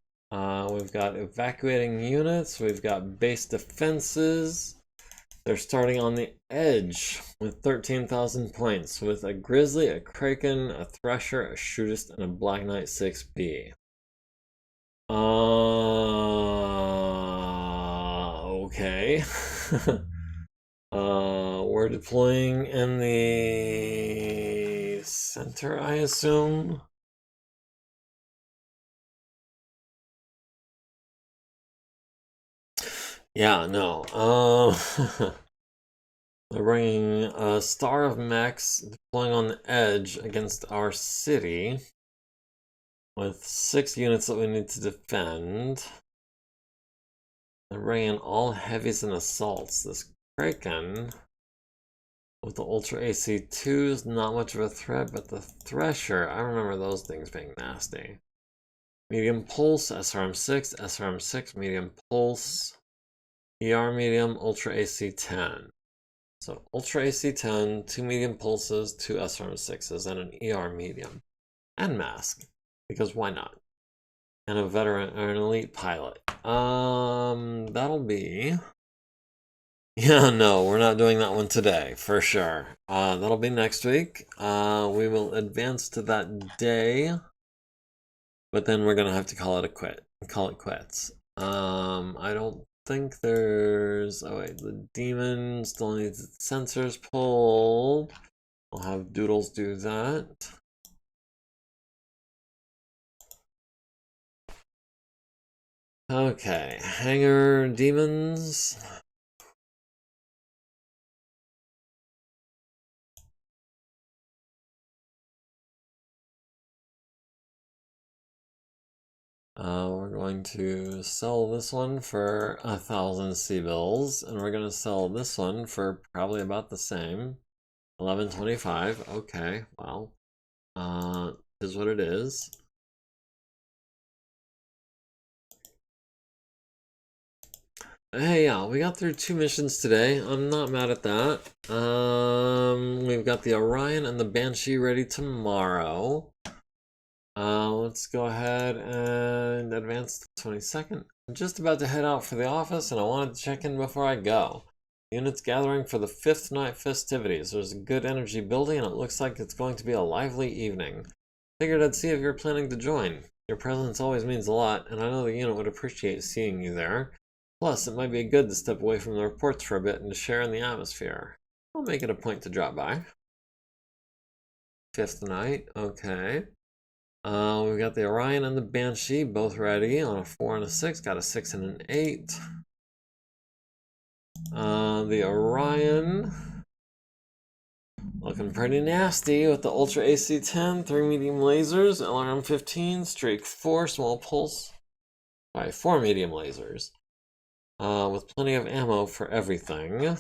We've got evacuating units. We've got base defenses. They're starting on the edge with 13,000 points with a Grizzly, a Kraken, a Thresher, a Shootist, and a Black Knight 6B. Okay. We're deploying in the center, I assume. Yeah, no. They're bringing a Star of Mechs deploying on the edge against our city with 6 units that we need to defend. They're bringing all heavies and assaults. This Kraken with the Ultra AC2 is not much of a threat, but the Thresher, I remember those things being nasty. Medium Pulse, SRM6, SRM6, Medium Pulse, ER Medium, Ultra AC10. So Ultra AC10, 2 Medium Pulses, 2 SRM6s, and an ER Medium. And Mask, because why not? And a veteran or an elite pilot. That'll be... Yeah, no, we're not doing that one today, for sure. That'll be next week. We will advance to that day, but then we're gonna have to call it quits. I don't think there's... Oh wait, the demon still needs its sensors pulled. I'll have Doodles do that. Okay, hangar demons. We're going to sell this one for 1,000 C-bills, and we're going to sell this one for probably about the same. 1125. Okay, well, is what it is. Hey, yeah, we got through 2 missions today. I'm not mad at that. We've got the Orion and the Banshee ready tomorrow. Let's go ahead and advance to the 22nd. I'm just about to head out for the office, and I wanted to check in before I go. Units gathering for the 5th night festivities. There's a good energy building, and it looks like it's going to be a lively evening. Figured I'd see if you're planning to join. Your presence always means a lot, and I know the unit would appreciate seeing you there. Plus, it might be good to step away from the reports for a bit and to share in the atmosphere. I'll make it a point to drop by. 5th night, okay. We've got the Orion and the Banshee both ready on a 4 and a 6. Got a 6 and an 8. The Orion looking pretty nasty with the Ultra AC10, 3 medium lasers, LRM 15, Streak 4, small pulse. Sorry, 4 medium lasers. With plenty of ammo for everything.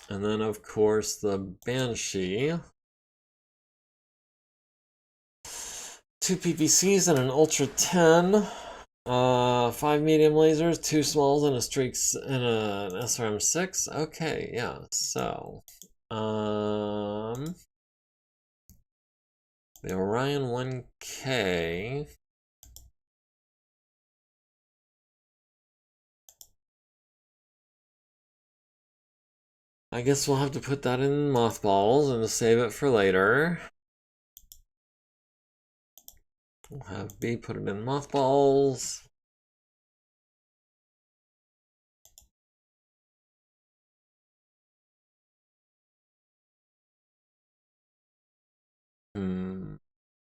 And then, of course, the Banshee. 2 PPCs and an Ultra 10. 5 medium lasers, 2 smalls, and a streaks and an SRM 6. Okay, yeah. So, the Orion 1K. I guess we'll have to put that in mothballs and save it for later. We'll have B put it in mothballs.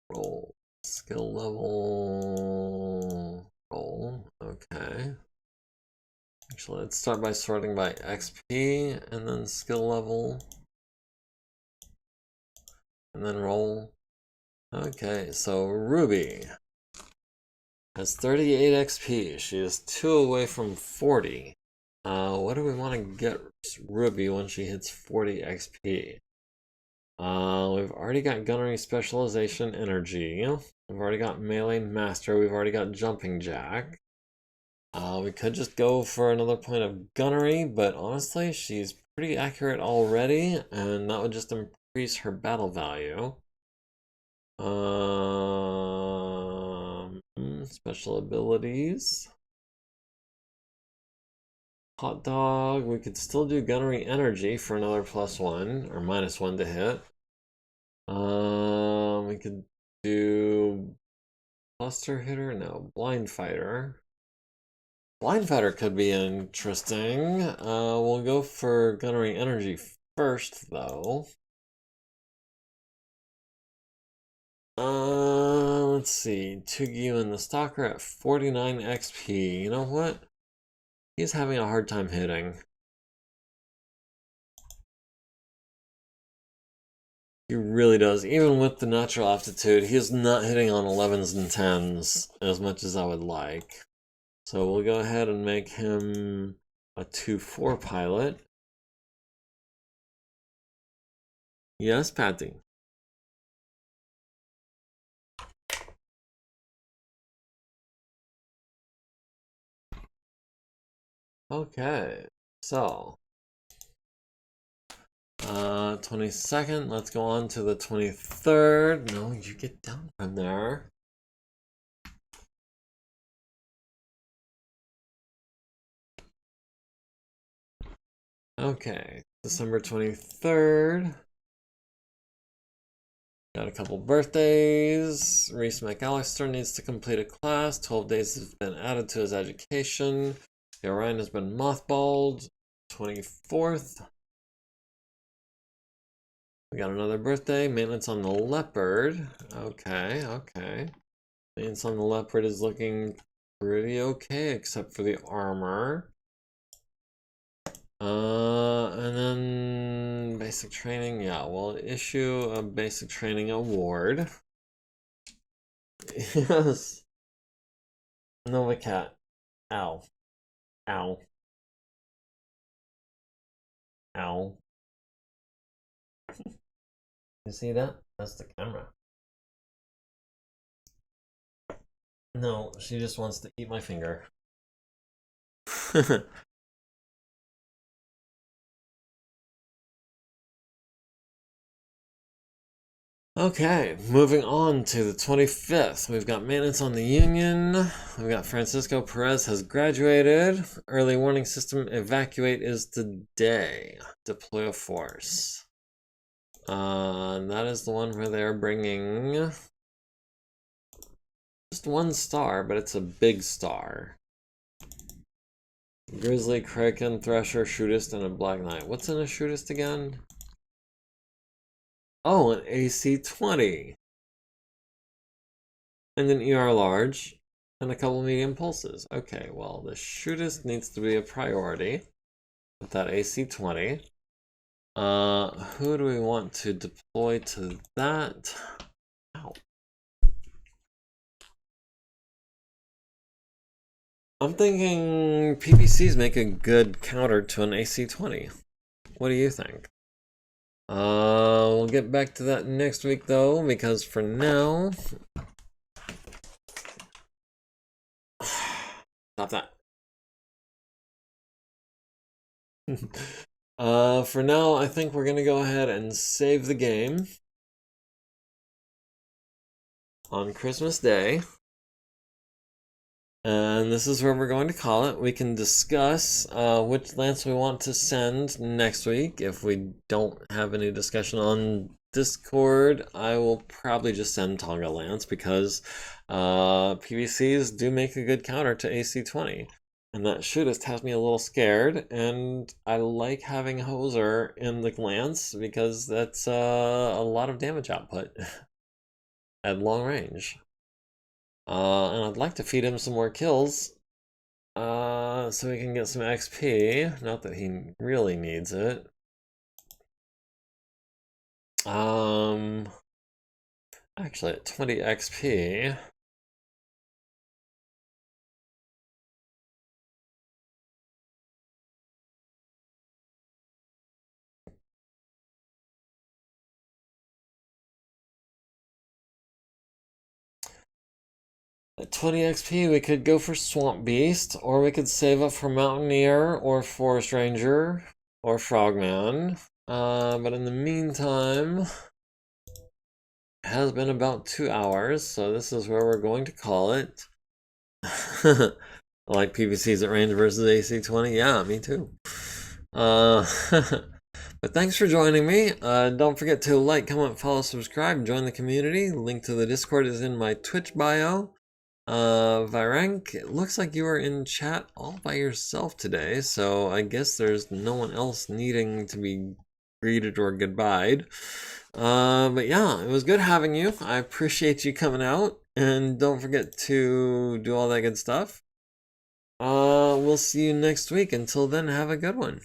Roll. Skill level. Roll. Okay. Actually, let's start by sorting by XP and then skill level. And then roll. Okay, so Ruby has 38 XP. She is 2 away from 40. What do we want to get Ruby when she hits 40 XP? We've already got gunnery specialization energy. We've already got melee master. We've already got jumping jack. We could just go for another point of gunnery, but honestly, she's pretty accurate already, and that would just increase her battle value. Special abilities. Hot dog. We could still do gunnery energy for another +1 or -1 to hit. We could do cluster hitter. No, blind fighter. Blind fighter could be interesting. We'll go for gunnery energy first, though. Let's see. Tugyu and the Stalker at 49 XP. You know what? He's having a hard time hitting. He really does. Even with the natural aptitude, he is not hitting on 11s and 10s as much as I would like. So we'll go ahead and make him a 2-4 pilot. Yes, Patty. Okay, so 22nd, let's go on to the 23rd. No, you get down from there. Okay, December 23rd. Got a couple birthdays. Reese McAllister needs to complete a class. 12 days has been added to his education. The Orion has been mothballed. 24th. We got another birthday. Maintenance on the Leopard. Okay, okay. Maintenance on the Leopard is looking pretty okay, except for the armor. And then basic training. Yeah, we'll issue a basic training award. Yes. Nova Cat. Ow. Ow. Ow. You see that? That's the camera. No, she just wants to eat my finger. Okay, moving on to the 25th. We've got maintenance on the Union. We've got Francisco Perez has graduated. Early warning system evacuate is today. Deploy a force. That is the one where they're bringing just 1 star, but it's a big star. Grizzly, Kraken, Thresher, Shootist, and a Black Knight. What's in a Shootist again? Oh, an AC-20. And an ER large. And a couple medium pulses. Okay, well, the Shootist needs to be a priority with that AC-20. Who do we want to deploy to that? Ow. I'm thinking PPCs make a good counter to an AC-20. What do you think? We'll get back to that next week, though, because for now... Stop that. For now, I think we're gonna go ahead and save the game on Christmas Day. And this is where we're going to call it. We can discuss which lance we want to send next week. If we don't have any discussion on Discord, I will probably just send Tonga Lance because PVCs do make a good counter to AC-20. And that Shootist has me a little scared, and I like having Hoser in the Lance because that's a lot of damage output at long range. And I'd like to feed him some more kills so he can get some XP. Not that he really needs it. Actually, at 20 XP, At 20 XP, we could go for Swamp Beast, or we could save up for Mountaineer, or Forest Ranger, or Frogman. But in the meantime, it has been about 2 hours, so this is where we're going to call it. Like PVCs at range versus AC20? Yeah, me too. But thanks for joining me. Don't forget to like, comment, follow, subscribe, join the community. Link to the Discord is in my Twitch bio. Virenk, it looks like you are in chat all by yourself today, so I guess there's no one else needing to be greeted or goodbyed. But yeah, it was good having you. I appreciate you coming out, and don't forget to do all that good stuff. We'll see you next week. Until then, have a good one.